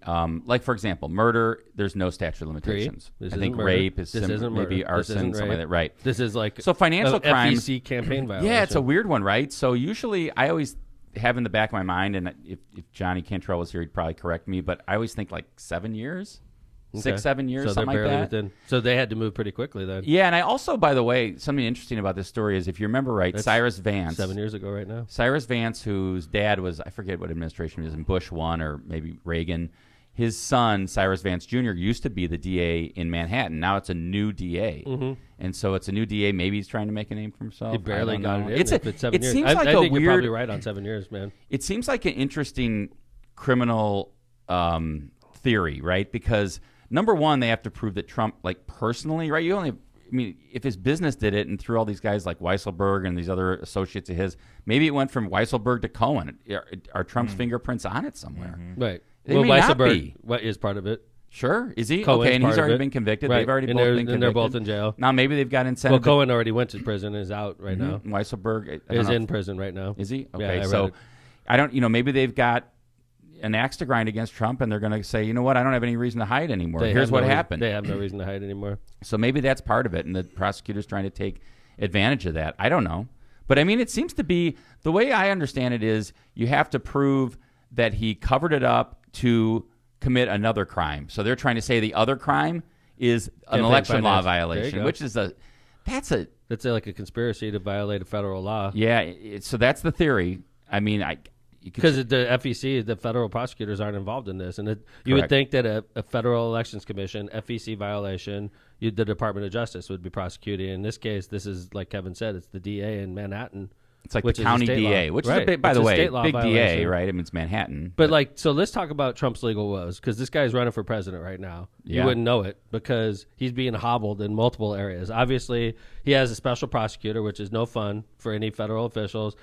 Like, for example, murder, there's no statute of limitations. I think murder. rape is This isn't maybe murder. arson, This isn't something like rape. that. Right. This is like So financial crimes. FEC campaign violation. Yeah, it's a weird one, right? So usually I always have in the back of my mind, and if Johnny Cantrell was here, he'd probably correct me, but I always think like 7 years. Okay. 6-7 years, so something they're like barely that. within. So they had to move pretty quickly then. Yeah, and I also, by the way, something interesting about this story is if you remember right, That's Cyrus Vance. 7 years ago right now. Cyrus Vance, whose dad was, I forget what administration he was in, Bush 1 or maybe Reagan. His son, Cyrus Vance Jr., used to be the DA in Manhattan. Now it's a new DA. Mm-hmm. And so it's a new DA. Maybe he's trying to make a name for himself. He barely I don't got know. it in. It's If it's 7 it years. seems I like think a you're weird. probably right on 7 years, man. It seems like an interesting criminal theory, right? Because number one, they have to prove that Trump, like personally, right? I mean, if his business did it and through all these guys like Weisselberg and these other associates of his, maybe it went from Weisselberg to Cohen. Are Trump's fingerprints on it somewhere? Right. They Well, may not Weisselberg be. is part of it. Sure. Is he? Cohen's Okay, and part he's of already it. been convicted. Right. They've already And both they're- been and convicted. they're both in jail. Now maybe they've got Well, incentive. Cohen already went to prison and is out right now. Weisselberg I don't Is know in if- prison right now. Is he? Yeah, Okay, I read so it. I don't. Maybe they've got an axe to grind against Trump, and they're going to say, you know what? I don't have any reason to hide anymore. They Here's have what no happened. They have no reason to hide anymore. So maybe that's part of it, and the prosecutor's trying to take advantage of that. I don't know. But, I mean, it seems to be the way I understand it is you have to prove that he covered it up to commit another crime. So they're trying to say the other crime is an Campaign election law finance. There you violation, go. which is that's Like a conspiracy to violate a federal law. yeah. So that's the theory. I mean, Because the FEC, the federal prosecutors aren't involved in this. And you would Correct. think that a federal elections commission, FEC violation, the Department of Justice would be prosecuting. In this case, this is, like Kevin said, it's the DA in Manhattan. It's like which the is a county state DA, law. which is Right. a big, by It's the a way, state law big DA, violation. right? I mean, it's Manhattan. But so let's talk about Trump's legal woes, because this guy's running for president right now. Yeah. You wouldn't know it because he's being hobbled in multiple areas. Obviously, he has a special prosecutor, which is no fun for any federal officials.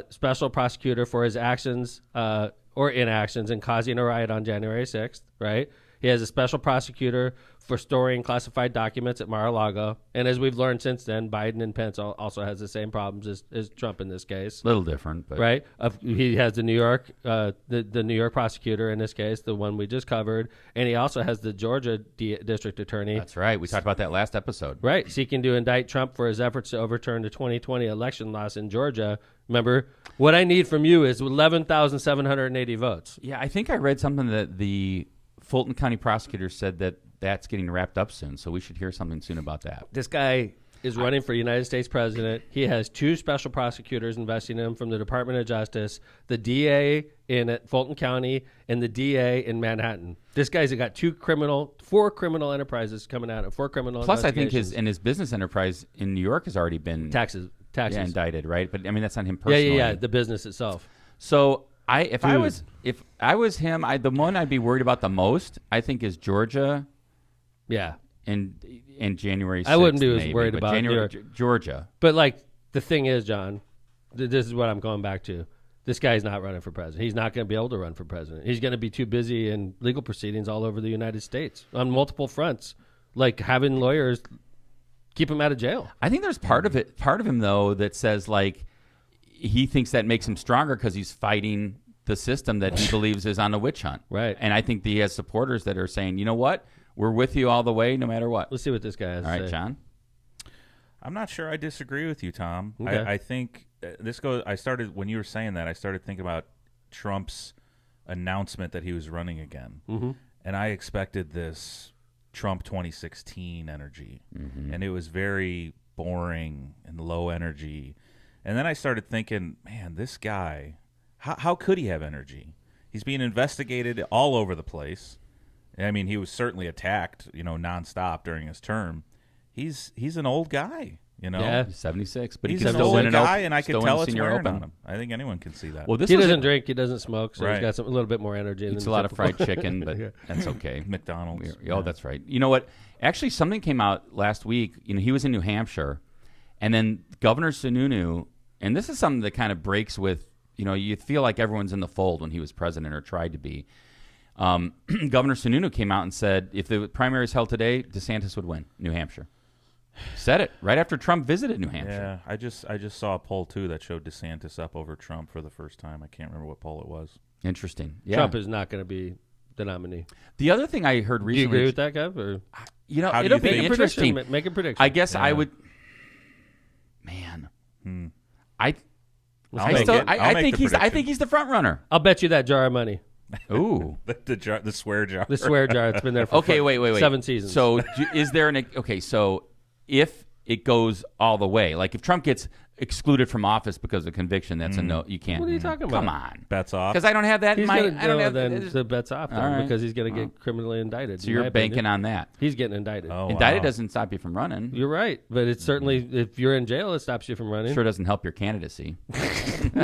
Special prosecutor for his actions or inactions in causing a riot on January 6th, right? He has a special prosecutor for storing classified documents at Mar-a-Lago. And as we've learned since then, Biden and Pence also has the same problems as Trump in this case. a little different, but Right, he has the New York, the New York prosecutor in this case, the one we just covered, and he also has the Georgia district attorney. that's right. We talked about that last episode. Right, seeking to indict Trump for his efforts to overturn the 2020 election loss in Georgia. Remember, what I need from you is 11,780 votes. Yeah, I think I read something that the Fulton County prosecutor said that that's getting wrapped up soon, so we should hear something soon about that. This guy is running for United States president. He has two special prosecutors investing in him from the Department of Justice, the DA in Fulton County and the DA in Manhattan. This guy's got four criminal enterprises coming out of four criminal Plus, I think investigations. his business enterprise in New York has already been taxes. yeah, indicted, right? But I mean, that's not him Yeah, personally. yeah, the business itself. So if I was him, the one I'd be worried about the most, I think, is Georgia. Yeah. In January 6th, I wouldn't be as maybe, worried but about January, New York. Georgia. But like the thing is, John, this is what I'm going back to. This guy's not running for president. He's not going to be able to run for president. He's going to be too busy in legal proceedings all over the United States on multiple fronts, like having lawyers keep him out of jail. I think there's part of him though that says like he thinks that makes him stronger because he's fighting the system that he believes is on a witch hunt. Right. And I think he has supporters that are saying, you know what, we're with you all the way, no matter what. Let's see what this guy has All to right, say. John. I'm not sure I disagree with you, Tom. Okay. I think this goes. I started when you were saying that. I started thinking about Trump's announcement that he was running again, and I expected this Trump 2016 energy, and it was very boring and low energy. And then I started thinking, man, this guy, how could he have energy? He's being investigated all over the place. I mean, he was certainly attacked, nonstop during his term. He's an old guy, Yeah. He's 76, but He's he can an still old win an guy, Open. and I still can win tell a it's Senior wearing Open. on him. I think anyone can see that. Well, this He was doesn't drink. He doesn't smoke, so Right. he's got a little bit more energy. eats than a lot of typical. fried chicken, but that's okay. McDonald's. Oh, that's right. You know what? Actually, something came out last week. He was in New Hampshire, and then Governor Sununu, and this is something that kind of breaks with, you feel like everyone's in the fold when he was president or tried to be. Governor Sununu came out and said if the primary is held today, DeSantis would win New Hampshire. Said it right after Trump visited New Hampshire. Yeah, I just saw a poll too that showed DeSantis up over Trump for the first time. I can't remember what poll it was. Interesting. Yeah. Trump is not going to be the nominee. The other thing I heard Do recently. you agree with that, Kev? Or How do It'll you be think? interesting. Make a prediction. I guess I Yeah. would. Man, I'll I make still it. I'll make think the he's I prediction. think he's the front runner. I'll bet you that jar of money. Ooh. The swear jar. The swear jar. It's been there for Okay, wait. 7 seasons. So is there an okay? So if it goes all the way, like if Trump gets excluded from office because of conviction, that's a no. You can't. What are you talking Come about? on. Bets off. Because I don't have that in he's my. going I don't to have then the bet's off then, All right. because he's going to get criminally indicted. So you're banking on that. He's getting indicted. Oh, Indicted wow. doesn't stop you from running. You're right, but it's certainly if you're in jail, it stops you from running. Sure doesn't help your candidacy.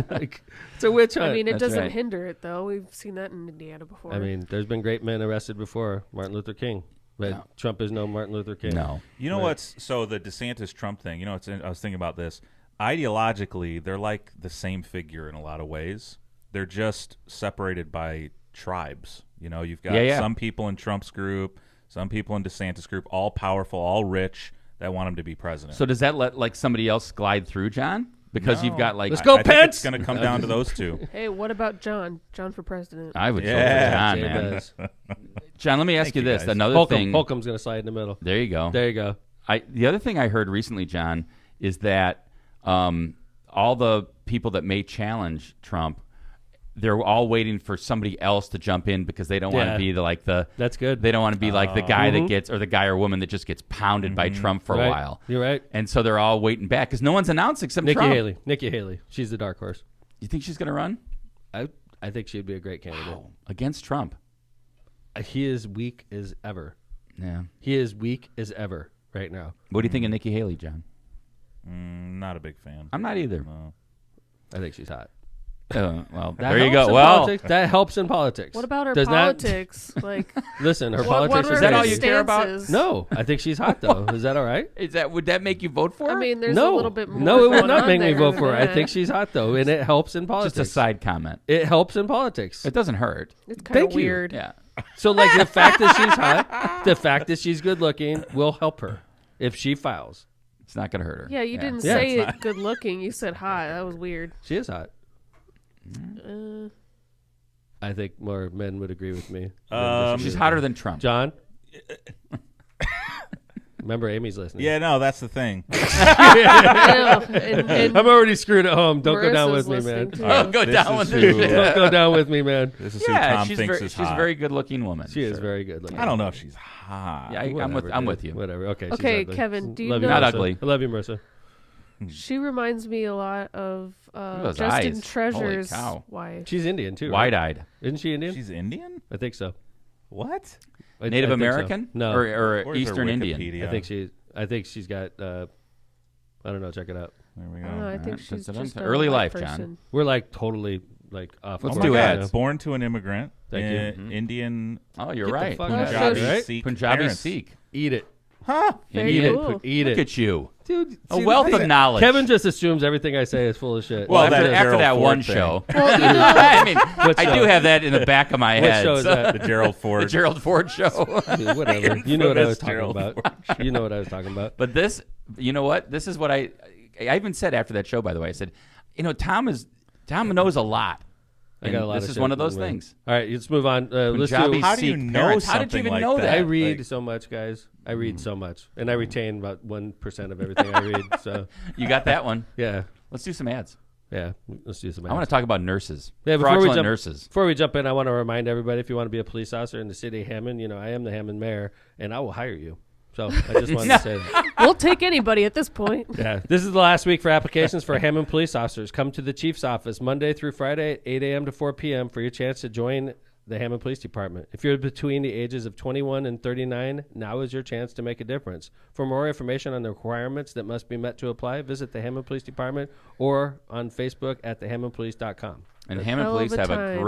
Like, it's a witch hunt. I mean, it That's doesn't right. hinder it though. We've seen that in Indiana before. I mean, there's been great men arrested before. Martin Luther King, but No. Trump is no Martin Luther King. No. You know what's so the DeSantis Trump thing? You know, I was thinking about this. Ideologically, they're like the same figure in a lot of ways. They're just separated by tribes. You know, you've got Yeah. some people in Trump's group, some people in DeSantis group, all powerful, all rich, that want him to be president. So does that let like somebody else glide through, John? Because you've got like Let's go, I think Pence! it's going to come down to those two. hey, what about John? John for president. I would Yeah. vote for John, man. Jabez. John, let me ask Thank you you, this. guys. Another thing. Holcomb's going to slide in the middle. There you go. There you go. The other thing I heard recently, John, is that all the people that may challenge Trump, they're all waiting for somebody else to jump in because they don't want Yeah. to be the That's good. They don't want to be like the guy that gets or the guy or woman that just gets pounded by Trump for Right. a while. You're right. And so they're all waiting back because no one's announced except Nikki Trump. Haley. Nikki Haley. She's the dark horse. You think she's going to run I think she'd be a great candidate. against Trump? He is weak as ever. Yeah. He is weak as ever right now. What do you think of Nikki Haley, John? Not a big fan. I'm not either. I think she's hot. Well, That there you helps go. in Well, politics. That helps in politics. What about her Does politics? Like, Listen, her what politics are is that her all you care about? stances? No, I think she's hot though. Is that all right? would that make you vote for her? I mean, there's no, a little bit more. no, it would going not on make me there vote for her. than I think that. she's hot though, and it helps in politics. just a side comment. It helps in politics. It doesn't hurt. It's kind Thank of you. weird. Yeah. So, like, the fact that she's hot, the fact that she's good looking will help her if she files. It's not going to hurt her. Yeah, you didn't Yeah, say it's it good looking. You said hot. That was weird. She is hot. Uh, I think more men would agree with me. She's hotter than Trump. John? Remember, Amy's listening. Yeah, no, that's the thing. I know, and I'm already screwed at home. Don't go down Marissa's with me, man. listening, too. Oh, go This down is with who- her. Don't go down with me, man. This is who Yeah, Tom she's thinks very, is she's hot. a very good-looking woman. She is Sure. very good looking. I don't know if she's hot. Yeah, I'm Whatever, with dude. you. Whatever. Okay. she's Okay, ugly. Kevin, do you Love know- Not Marissa. ugly. I love you, Marissa. she reminds me a lot of those Justin eyes. Holy Treasure's cow. wife. She's Indian too. Right? Wide-eyed. Isn't she Indian? She's Indian? I think so. What? I Native think so. American? No. Or Where's her Eastern Indian? Wikipedia? I think she's got. I don't know. Check it out. There we I don't know, I go. think she's Dun-dun-dun. just a Early white life, John. person. We're like totally like off. Let's the do mark right ads. now. Born to an immigrant. Thank you. Indian Oh, you're Get the right. fuck out of Punjabi here. Sikh Punjabi parents. Sikh. Eat it, Huh? Very Eat it. cool. eat Look it, at you. dude. A see, wealth of knowledge. Kevin just assumes everything I say is full of shit. Well, after, that after Gerald that Ford one thing. show. I mean, I do show? have that in the back of my What head. show is so- that? The Gerald Ford. The Gerald Ford show. Dude, whatever. You know what I was talking Gerald about. You know what I was talking about. But this, you know what? This is what I even said after that show, by the way. I said, Tom knows a lot. I got a lot this of is shit one of those in the way. things. All right, let's move on. Let's Punjabi do. How do you Sikh know parents. How something did you even like know that? I read Like- so much, guys. I read so much, and I retain about 1% of everything I read. So You got that one. yeah, Let's do some ads. yeah. Let's do some. I want ads. to talk about nurses. Yeah, before we Fraudulent jump, nurses. Before we jump in, I want to remind everybody: if you want to be a police officer in the city of Hammond, I am the Hammond mayor, and I will hire you. So I just wanted to say that. We'll take anybody at this point. Yeah, this is the last week for applications for Hammond police officers. Come to the chief's office Monday through Friday at 8 a.m. to 4 p.m. for your chance to join the Hammond Police Department. If you're between the ages of 21 and 39, now is your chance to make a difference. For more information on the requirements that must be met to apply, visit the Hammond Police Department or on Facebook at thehammondpolice.com. And Hammond hell of Police a have a time.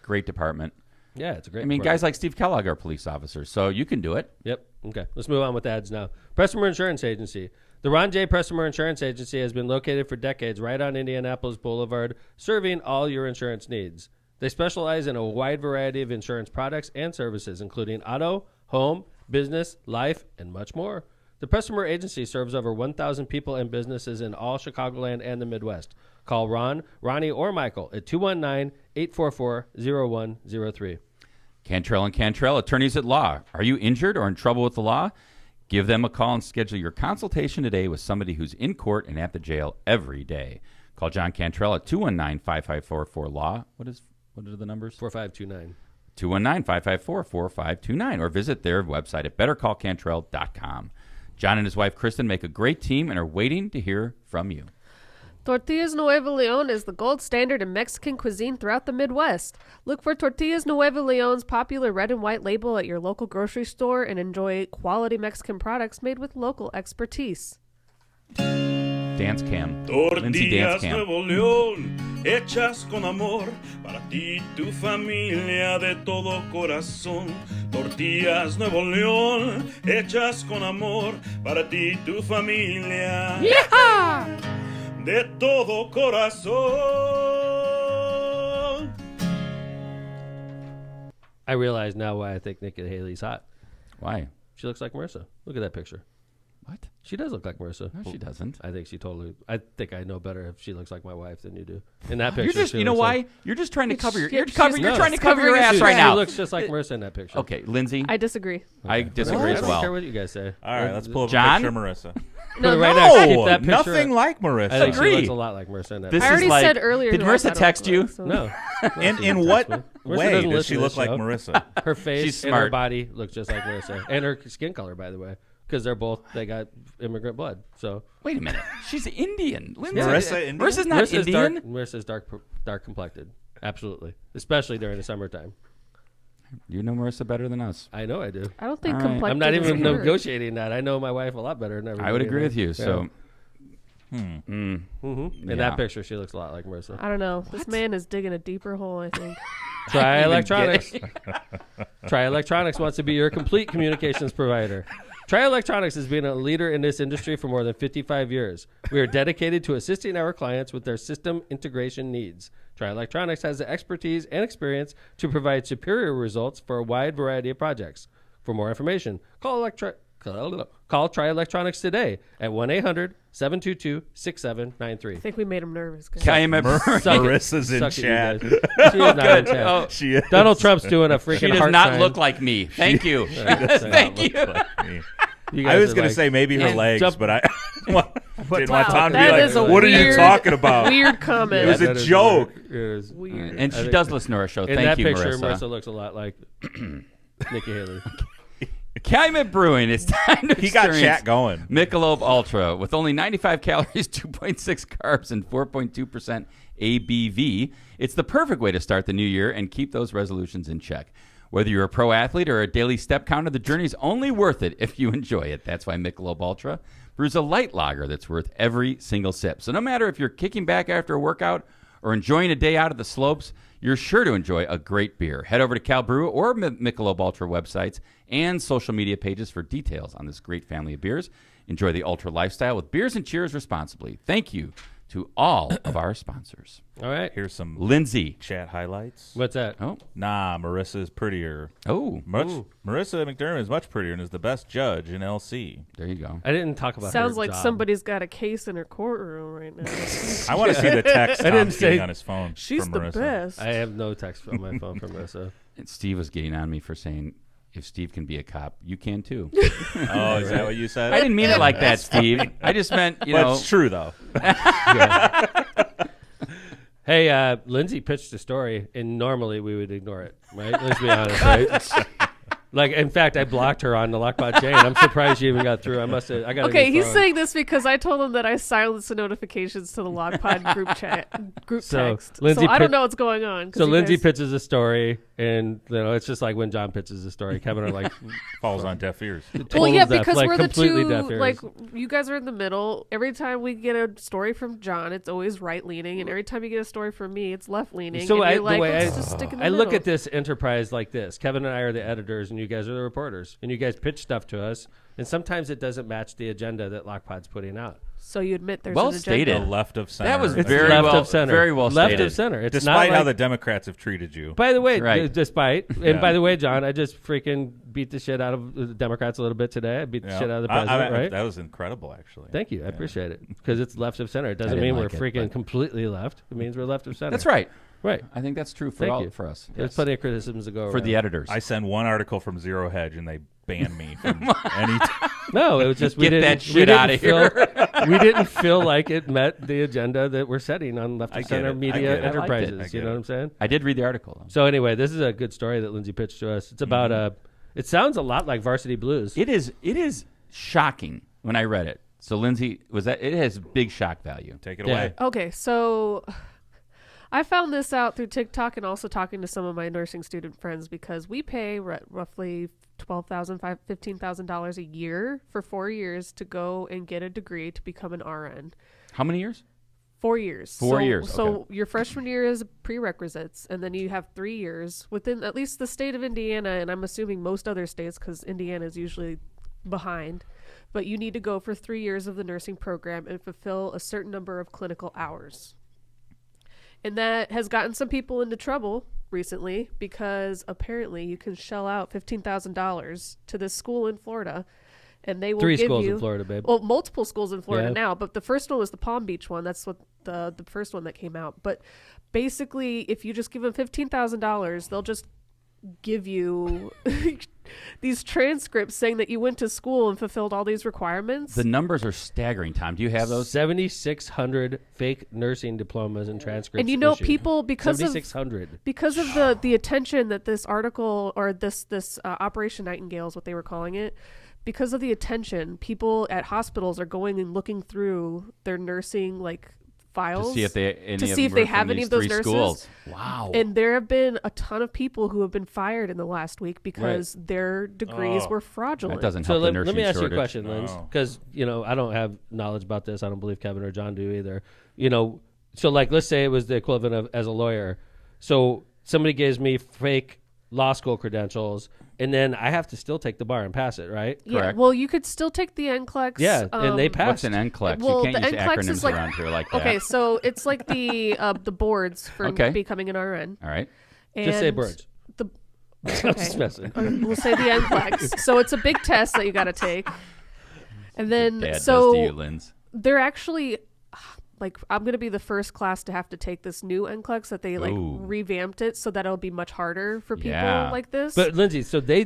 great department. Yeah, it's a great I mean, department. guys like Steve Kellogg are police officers, so you can do it. Yep. Okay. Let's move on with ads now. Prestonwood Insurance Agency. The Ron J. Prestonwood Insurance Agency has been located for decades right on Indianapolis Boulevard, serving all your insurance needs. They specialize in a wide variety of insurance products and services, including auto, home, business, life, and much more. The Bessemer Agency serves over 1,000 people and businesses in all Chicagoland and the Midwest. Call Ron, Ronnie, or Michael at 219-844-0103. Cantrell & Cantrell, attorneys at law. Are you injured or in trouble with the law? Give them a call and schedule your consultation today with somebody who's in court and at the jail every day. Call John Cantrell at 219-5544-LAW. What are the numbers? 4529. 219-554-4529, or visit their website at bettercallcantrell.com. John and his wife, Kristen, make a great team and are waiting to hear from you. Tortillas Nuevo Leon is the gold standard in Mexican cuisine throughout the Midwest. Look for Tortillas Nuevo Leon's popular red and white label at your local grocery store and enjoy quality Mexican products made with local expertise. Dance cam. Lindsay Dance Tortillas Cam. Nuevo León, hechas con amor, para ti y tu familia de todo corazón. Tortillas Nuevo León, hechas con amor, para ti y tu familia. Yeehaw! De todo corazón. I realize now why I think Nikki Haley's hot. Why? She looks like Marissa. Look at that picture. What? She does look like Marissa. No, she doesn't. I think I think I know better if she looks like my wife than you do. In that picture, You're just, she you know looks why? like- You're just trying to cover your. Yeah, You're she's trying to cover your covering ass her right She now. looks just like Marissa in that picture. Okay, Lindsay. I disagree. I disagree I as don't well. care what you guys say. All right, let's pull up John? a picture of Marissa. Put it right next. Keep that picture nothing up. like I Marissa. think Agree. she looks a lot like Marissa in that This I picture. already is like, said earlier. did who I Marissa thought it text was, you? so- No. In what Marissa way doesn't does listen she to look this like show. Marissa? Her face She's and her smart. body looks just like Marissa. And her skin color, by the way. Because they got immigrant blood. So Wait a minute. She's Indian. Lindsay. Marissa Indian? Marissa's not Marissa's Indian. Marissa's dark complected. Absolutely. Especially during the summertime. You know Marissa better than us. I know I do. I don't think All right. complected I'm not is even a word. negotiating that. I know my wife a lot better than everybody. I would agree with you. Yeah. So, In Yeah. that picture, she looks a lot like Marissa. I don't know. This man is digging a deeper hole, I think. Try even Electronics. get Try Electronics wants to be your complete communications provider. Try Electronics has been a leader in this industry for more than 55 years. We are dedicated to assisting our clients with their system integration needs. Try Electronics has the expertise and experience to provide superior results for a wide variety of projects. For more information, call Try Electronics today at 1-800-722-6793. I think we made him nervous, guys. Calumet Suck it. Marissa's in Suck it, you chat. guys. She is not in chat. Oh, She is. Donald Trump's doing a freaking she does heart not sign. look like me. Thank you. Thank Thank you. You I guys was are going to like- say maybe her And legs, jump- but I didn't want Wow, Tom to be that like, is a what are you weird- talking about? Weird comment. It was a that is joke. weird. It is Weird. And I she think- does listen to our show. In Thank that you, picture, Marissa. looks a lot like Nikki Haley. Calumet Brewing. It's time to He got experience chat going. Michelob Ultra with only 95 calories, 2.6 carbs, and 4.2% ABV. It's the perfect way to start the new year and keep those resolutions in check. Whether you're a pro athlete or a daily step counter, the journey's only worth it if you enjoy it. That's why Michelob Ultra brews a light lager that's worth every single sip. So no matter if you're kicking back after a workout or enjoying a day out at the slopes, you're sure to enjoy a great beer. Head over to Cal Brew or Michelob Ultra websites and social media pages for details on this great family of beers. Enjoy the Ultra lifestyle with beers and cheers responsibly. Thank you to all of our sponsors. All right. Here's some Lindsay. chat highlights. What's that? Oh. Nah, Marissa is prettier. Oh. Marissa McDermott is much prettier and is the best judge in LC. There you go. I didn't talk about Sounds her like job. somebody's got a case in her courtroom right now. I want to see the text I didn't Tom's getting say- on his phone She's from the Marissa. best. I have no text on my phone from Marissa. And Steve was getting on me for saying, if Steve can be a cop, you can too. Oh, is that what you said? I didn't mean it like that, Steve. I just meant, you but know. it's true, though. Hey, Lindsay pitched a story, and normally we would ignore it, right? Let's be honest, right? Like, in fact, I blocked her on the Lockbot chain. I'm surprised she even got through. I must have. I got. Okay, he's saying this because I told him that I silenced the notifications to the Logpod group So, text. Lindsay So I don't pit- know what's going on. 'cause So you Lindsay guys- pitches a story, and it's just like when John pitches a story. Kevin are like Falls on deaf ears. Well, total yeah, deaf, because like we're the completely two. deaf ears. Like you guys are in the middle. Every time we get a story from John, it's always right leaning, and every time you get a story from me, it's left leaning. So and you're the like, way let's just stick in the I look middle. at this enterprise like this. Kevin and I are the editors, and you guys are the reporters, and you guys pitch stuff to us. And sometimes it doesn't match the agenda that Lockpod's putting out. So you admit there's Well an stated. agenda. The left of center. That was It's very left well, of center. very well left stated. of center. It's Despite not how like, the Democrats have treated you. By the way, Right. despite, Yeah. and by the way, John, I just freaking beat the shit out of the Democrats a little bit today. I beat the Yeah. shit out of the president, right? That was incredible, actually. Thank you. I appreciate it. Because it's left of center. It doesn't didn't mean like we're it, freaking but- completely left. It means we're left of center. That's right. Right. I think that's true for Thank all you. for us. There's Yes. plenty of criticisms to go For around. the editors. I send one article from Zero Hedge, and they ban me from any. No, it was just we Get didn't, that we shit didn't outta feel, we didn't feel like it met the agenda that we're setting on left I of get center it. I media get it. I liked it. enterprises. I You get know it. what I'm saying? I did read the article. Though. So anyway, this is a good story that Lindsay pitched to us. It's about it sounds a lot like Varsity Blues. It is shocking when I read it. So Lindsay, it has big shock value. Take it Yeah. away. Okay, so I found this out through TikTok and also talking to some of my nursing student friends because we pay roughly $12,000, $15,000 a year for 4 years to go and get a degree to become an RN. How many years? 4 years. 4 years, So your freshman year is prerequisites, and then you have 3 years within at least the state of Indiana, and I'm assuming most other states because Indiana is usually behind. But you need to go for 3 years of the nursing program and fulfill a certain number of clinical hours. And that has gotten some people into trouble recently because apparently you can shell out $15,000 to this school in Florida, and they will 3 give schools you, in Florida, babe. well, multiple schools in Florida Yeah. now, but the first one was the Palm Beach one. That's what the first one that came out. But basically, if you just give them $15,000, they'll just give you these transcripts saying that you went to school and fulfilled all these requirements. The numbers are staggering, Tom. Do you have those? 7,600 fake nursing diplomas and transcripts. and you know, issued. people because of 7,600. the attention that this article or this Operation Nightingale is what they were calling it. Because of the attention, people at hospitals are going and looking through their nursing files To see if they have any of those nurses. Schools. Wow. And there have been a ton of people who have been fired in the last week because their degrees were fraudulent. That doesn't So help the let nursing me ask you a shortage. question, Linz, Oh. because I don't have knowledge about this. I don't believe Kevin or John do either. So let's say it was the equivalent of as a lawyer. So somebody gives me fake law school credentials, and then I have to still take the bar and pass it, right? Yeah, Correct. well, you could still take the NCLEX. Yeah, and they passed. What's an NCLEX? Well, you can't the use NCLEX acronyms is like- around here like that. Okay, so it's like the boards for Okay. becoming an RN. All right. Just say And birds. The I'm just messing. we'll say the NCLEX. So it's a big test that you got to take, and then Dad so does to you, Linz. they're actually I'm going to be the first class to have to take this new NCLEX that they Ooh. revamped it so that it'll be much harder for people Yeah. like this. But Lindsay, so they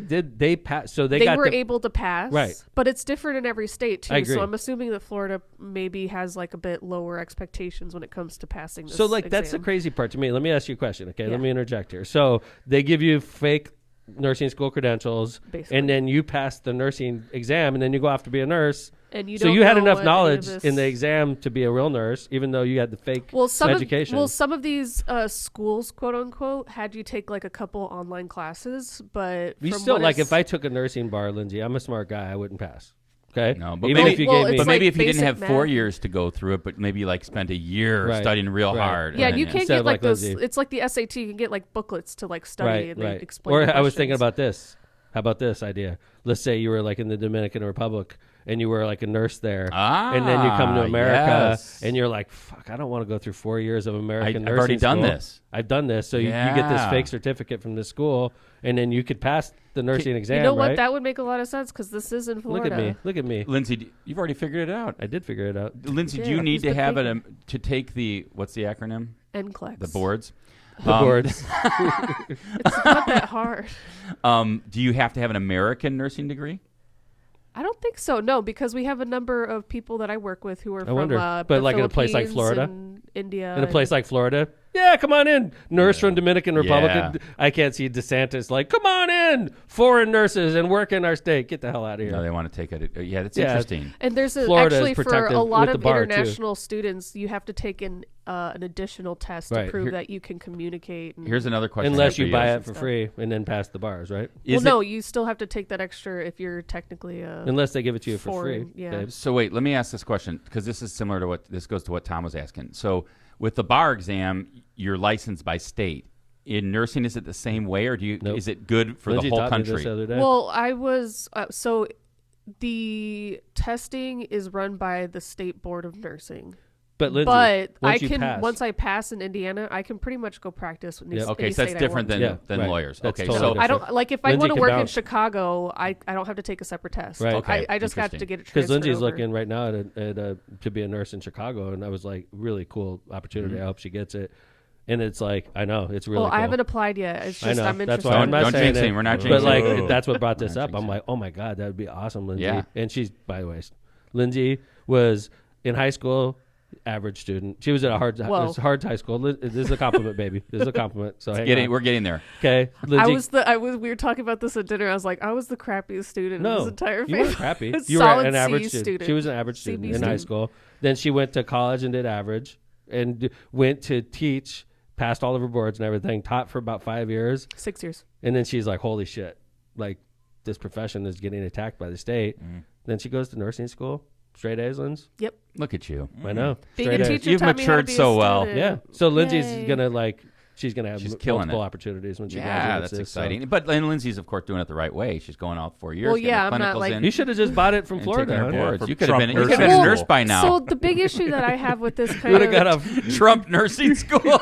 passed. So they they got were the, able to pass, Right. But it's different in every state too. I agree. So I'm assuming that Florida maybe has a bit lower expectations when it comes to passing this. So that's the exam. crazy part to me. Let me ask you a question, okay? Yeah. Let me interject here. So they give you fake nursing school credentials, Basically. and then you pass the nursing exam, and then you go off to be a nurse. And you so don't you had know enough what any of knowledge this- in the exam to be a real nurse, even though you had the fake education. Some of these schools, quote unquote, had you take a couple online classes, but you from still what like is- if I took a nursing bar, Lindsay, I'm a smart guy. I wouldn't pass. Okay, No, but even maybe- if you Well, gave me, it's But maybe like if you didn't basic have 4 math. years to go through it, but maybe spent a year Right. studying real Right. hard. Yeah, and you then- can't Instead get of like those. Lindsay. It's like the SAT. You can get booklets to study right, and they right. explain. Or the I was thinking questions. about this. How about this idea? Let's say you were in the Dominican Republic and you were a nurse there, and then you come to America yes. and you're like, "Fuck, I don't want to go through 4 years of American I've nursing already done school. this. I've done this." So you get this Yeah. fake certificate from this school, and then you could pass the nursing exam. You know what? right? That would make a lot of sense because this is in Look Florida. at me. Look at me. Lindsay, you've already figured it out. I did figure it out. Lindsay, do Yeah, you need who's to the have thinker? to take what's the acronym? NCLEX. The boards. The boards. It's not that hard. Do you have to have an American nursing degree? I don't think so. No, because we have a number of people that I work with who are from wonder. But the in a place like Philippines Florida? and India, In a place like Florida, yeah, come on in. Nurse from Dominican Republic. Yeah. I can't see DeSantis come on in, foreign nurses and work in our state. Get the hell out of here. No, they want to take it. Yeah, that's Yeah. interesting. and there's Florida is actually for protective a lot with the of bar, too. international students, you have to take an additional test Right. to prove Here- that you can communicate. And, Here's another question. Unless for you buy it for Stuff. free and then pass the bars, right? Is well, no, it- you still have to take that extra if you're technically Unless they give it to you for free. Foreign, yeah. babe. So wait, let me ask this question because this is similar to this goes to what Tom was asking. So with the bar exam, you're licensed by state. In nursing, is it the same way, or Nope. is it good for Lindsay the whole taught me this country? the other day. Well, I was so The testing is run by the State Board of Nursing. But Lindsay, But once I pass in Indiana, I can pretty much go practice with Yep. Okay, any so that's state I different want than right. lawyers. That's Okay, totally so I don't like if I Lindsay want to can work in bounce. Chicago, I don't have to take a separate test. Right. Okay, I just have to interesting. get it because transferred Lindsay's over. looking right now to be a nurse in Chicago, and I was like, really cool opportunity. I hope she gets it. And it's like, I know it's really. Well, cool. I haven't applied yet. It's I just know. I'm That's interested. why I'm not Don't saying jinx it. him. We're not But jinxing like, him. that's what brought this Not up. I'm jinxing like, oh my god, that would be awesome, Lindsay. Yeah. And she's, by the way, Lindsay was in high school. Average student. She was at a hard high school. This is a compliment, baby. This is a compliment. So we're getting there. Okay, Lindsay. We were talking about this at dinner. I was like, I was the crappiest student in No, this entire you family. weren't crappy. A You were solid an average C student. She was an average student CB in high student. school. Then she went to college and did average, and went to teach. Passed all of her boards and everything. Taught for about 5 years. 6 years. And then she's like, holy shit, like this profession is getting attacked by the state. Then she goes to nursing school. Straight A's, Linz. Yep. Look at you. I know. Being Straight a A's. teacher You've taught me how to matured be a so well. student. Yeah. So Lindsay's Yay. gonna she's gonna have She's killing multiple it. opportunities when she Yeah, graduates. that's so- exciting. But Lindsay's, of course, doing it the right way. She's going out 4 years. Well, getting yeah, her I'm not clinicals like- in, You should have just bought it from and Florida. taking her huh? boards. from You could have Trump been a nursing nurse school. by now. So the big issue that I have with this You kind would of have got a Trump nursing school.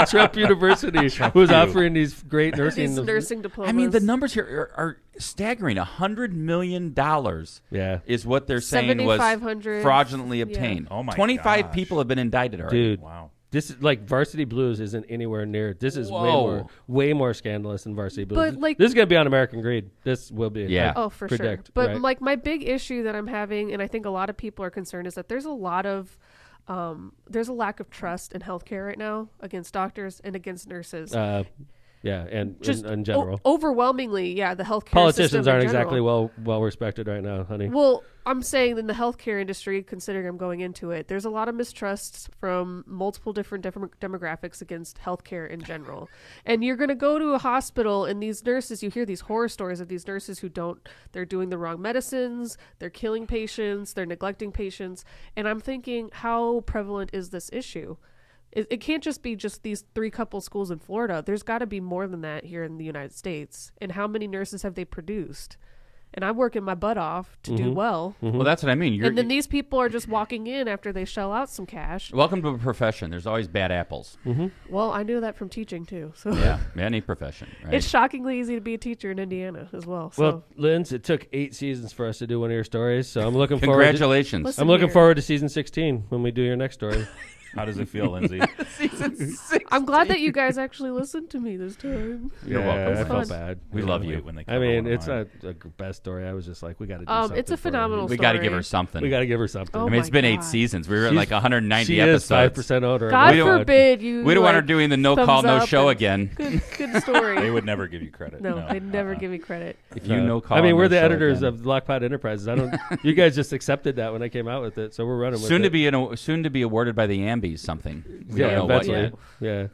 Trump University who's offering these great nursing. these nursing diplomas. I mean, the numbers here are staggering. $100 million Yeah, is what they're saying was 7,500. fraudulently obtained. Oh my 25 gosh. people have been indicted already. dude. Wow. This is like Varsity Blues isn't anywhere near. This is Whoa. way more scandalous than Varsity Blues. But, like- this is gonna be on American Greed. This will be. Yeah. Oh, for predict, sure. But right? like my big issue that I'm having, and I think a lot of people are concerned, is that there's a lot of there's a lack of trust in healthcare right now against doctors and against nurses. Yeah, and Just in general, overwhelmingly, yeah, the healthcare politicians system in aren't general. exactly well respected right now, honey. Well, I'm saying in the healthcare industry, considering I'm going into it, there's a lot of mistrust from multiple different demographics against healthcare in general. And you're going to go to a hospital, and these nurses, you hear these horror stories of these nurses who they're doing the wrong medicines, they're killing patients, they're neglecting patients. And I'm thinking, how prevalent is this issue? It can't just be just these 3 couple schools in Florida. There's got to be more than that here in the United States. And how many nurses have they produced? And I'm working my butt off to do well. Well, that's what I mean. And then these people are just walking in after they shell out some cash. Welcome to a profession. There's always bad apples. Well, I knew that from teaching too. So Yeah, any profession. Right? it's shockingly easy to be a teacher in Indiana as well. So Well, Linz, it took 8 seasons for us to do one of your stories, so I'm looking forward. Congratulations. Listen I'm looking here. forward to season 16 when we do your next story. How does it feel, Lindsay? I'm glad that you guys actually listened to me this time. You're welcome. I It's felt fun. bad. We love you. When they I cover mean, one of it's mine. not a best story. I was just like, we got to do something. It's a for her. phenomenal We got to story. give her something. We got to give her something. Oh I mean, it's my been 8 God. seasons. We were at She's- like 190 She is episodes. 5% older. God We don't- forbid you. We don't want her like, doing the no thumbs call, no up show and- again. Good story. They would never give you credit. No, they'd never give me credit. If you no call, I mean, no we're the show editors again. of Lockpot Enterprises. I don't. You guys just accepted that when I came out with it, so we're running with Soon it. soon to be awarded by the Ambies something. We Yeah, don't know what eventually. yet.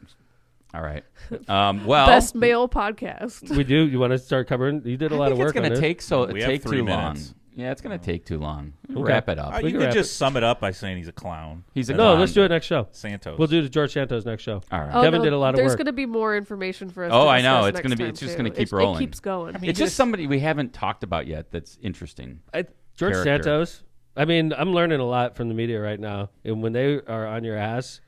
Yeah, All right. Well, Best male podcast. we do. You want to start covering? You did a lot I of think work it's going on to it. We have take 3 too minutes. long. Yeah, it's going to take too long. Okay. Wrap it up. We You can could wrap just it. sum it up by saying he's a clown. He's a No, clown. let's do it next show. Santos. We'll do the George Santos next show. All right. Oh, Kevin no, did a lot of There's work. going to be more information for us. Oh, to I know. discuss It's next gonna be- time, it's just too. gonna keep It rolling. keeps going. It's just somebody we haven't talked about yet that's interesting. George Character. Santos. I mean, I'm learning a lot from the media right now, and when they are on your ass,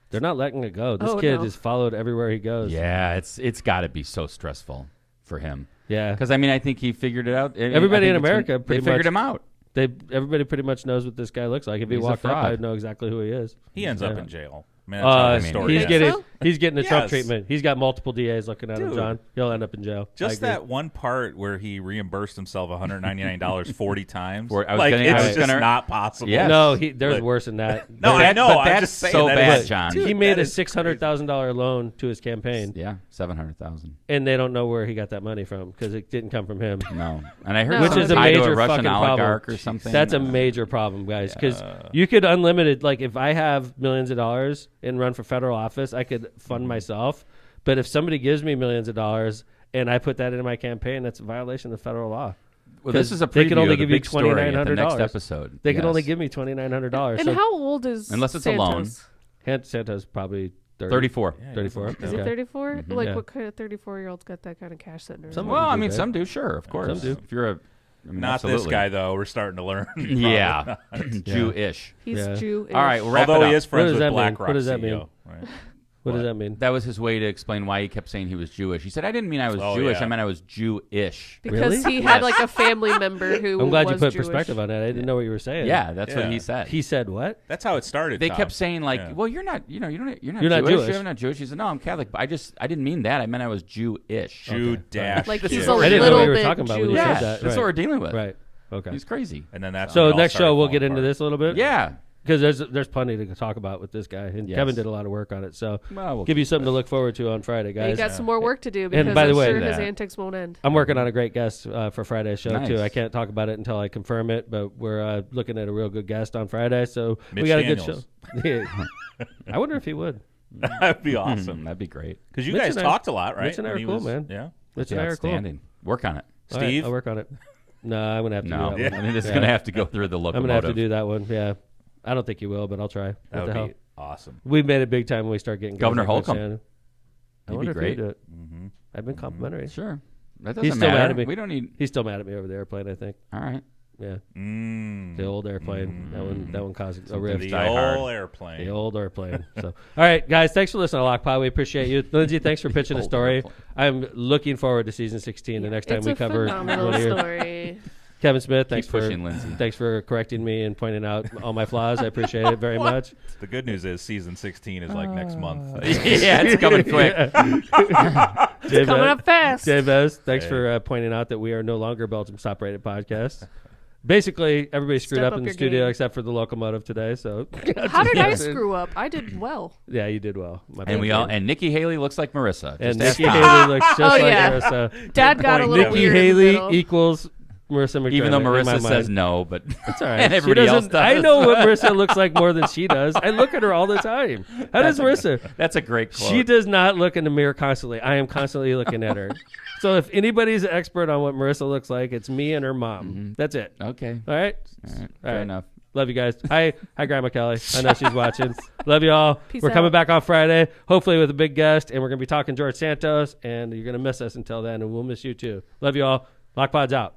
they're not letting it go. This Oh, kid no. is followed everywhere he goes. Yeah, it's got to be so stressful for him. Yeah. Because I mean, I think he figured it out. Everybody I think in America they pretty figured much- him out. Everybody pretty much knows what this guy looks like. If he He's a walked up, fraud. I'd know exactly who he is. He ends up Yeah. in jail. I mean, that's how the story he's You is. think getting so? he's getting the Trump Yes. treatment. He's got multiple DAs looking at him, Dude. John. He'll end up in jail. I Just agree. that one part where he reimbursed himself $199 40 times. I was Like, gonna- it's I was just gonna- not possible. Yeah. No, there's Like- worse than that. No, I know. But I'm that's just saying so that bad, is- John. he Dude, made that a is $600,000 loan to his campaign, Yeah, 700,000. and they don't know where he got that money from because it didn't come from him. No, and I heard No. Which something is a tied to major Russian fucking problem. oligarch or something. That's a major problem, guys. Because you could unlimited, like if I have millions of dollars and run for federal office, I could fund myself. But if somebody gives me millions of dollars and I put that into my campaign, that's a violation of federal law. Well, this is a they preview can only of the give you big story at the $2,900. next episode. They can Yes. only give me $2,900. And So how old is Unless it's a loan. Santos? Santos probably 34. 34. Is Okay. he 34? Like, Yeah. what kind of 34-year-olds got that kind of cash sitting around? Some- Well, I mean, do, some do, sure, of course. Some do. If you're a I mean, Not absolutely. this guy, though. We're starting to learn. Yeah. Jewish. He's Yeah. Jewish. All right, we'll wrap Although it he up. is friends does with that mean? BlackRock What does that CEO. mean? Right? What does that mean? That was his way to explain why he kept saying he was Jewish. He said, I didn't mean I was Oh, Jewish. yeah. I meant I was Jewish. Because Really? he had like a family member who I'm glad you was put Jewish. perspective on that. I didn't know what you were saying. Yeah, that's what Yeah. he said. He said what? That's how it started. They Tom. kept saying like, Yeah. "Well, you're not You're not Jewish. Jewish. You're not Jewish." He said, "No, I'm Catholic, but I didn't mean that. I meant I was Jewish." Jew dash. Like Jew. he's a I didn't know little what you were bit talking about when you Jewish. Yeah, said that. that's right. what we're dealing with. Right. Okay. He's crazy. And then that's So when it all next show started we'll falling get into apart. this a little bit. Yeah. Because there's plenty to talk about with this guy, and Yes. Kevin did a lot of work on it. So Well, we'll give you something to look forward to on Friday, He guys. got some more work to do because by the I'm way- sure his that- antics won't end. I'm working on a great guest for Friday's show Nice. too. I can't talk about it until I confirm it, but we're looking at a real good guest on Friday. So Mitch we got a Daniels. good show. Yeah. I wonder if he would. That'd be awesome. That'd be great. Because you Mitch guys and I- talked a lot, right? Mitch and I When are he cool, was- man. Yeah. Mitch and I are cool. Outstanding. Work on it. All right, Steve? I'll work on it. No, I'm gonna have to No, do that one. I mean, it's Yeah. going to have to go through the I'm locomotive. gonna have to do that one. Yeah, I don't think you will, but I'll try. That What the would hell? be awesome. We made it big time when we start getting guys Governor like Mitch Holcomb. Shannon. I He'd wonder be if he'd great. do it. Mm-hmm. I've been complimentary. Sure. That He's doesn't still matter. mad at me. We don't need. He's still mad at me over the airplane. I think. All right. Yeah, Mm. the old airplane. That one caused a rift. The Die hard. old airplane. The old airplane. So, all right, guys, thanks for listening to Lockpod. We appreciate you, Lindsay. Thanks for pitching a Old story. airplane. I'm looking forward to season 16. The next time it's we a cover phenomenal one of your- story. Kevin Smith, thanks for pushing, Lindsay. thanks for correcting me and pointing out all my flaws. I appreciate it very much. The good news is season 16 is like next month. Yeah, it's coming quick. Jay Coming Vez- up fast. Jay Vez, thanks Hey. for pointing out that we are no longer Belgium's top-rated podcast. Basically, everybody screwed Step up up in the your studio game. except for the locomotive today. So How did I screw up? I did well. Yeah, you did well. My bad. And we all and Nikki Haley looks like Marissa. And Just ask Nikki Tom. Haley looks just Oh, like yeah. Marissa. Dad got a little Nikki weird in the Haley middle. equals Marissa McDermott. Even though in my Marissa mind. says no, but It's all right. and She everybody else doesn't- does. I know what Marissa looks like more than she does. I look at her all the time. How does Marissa? That's a great quote. She does not look in the mirror constantly. I am constantly looking at her. So if anybody's an expert on what Marissa looks like, it's me and her mom. That's it. Okay. All right? Fair right. enough. Love you guys. Hi, Grandma Kelly. I know she's watching. Love you all. Peace We're coming out. back on Friday, hopefully with a big guest, and we're going to be talking George Santos, and you're going to miss us until then, and we'll miss you too. Love you all. Lockpod's out.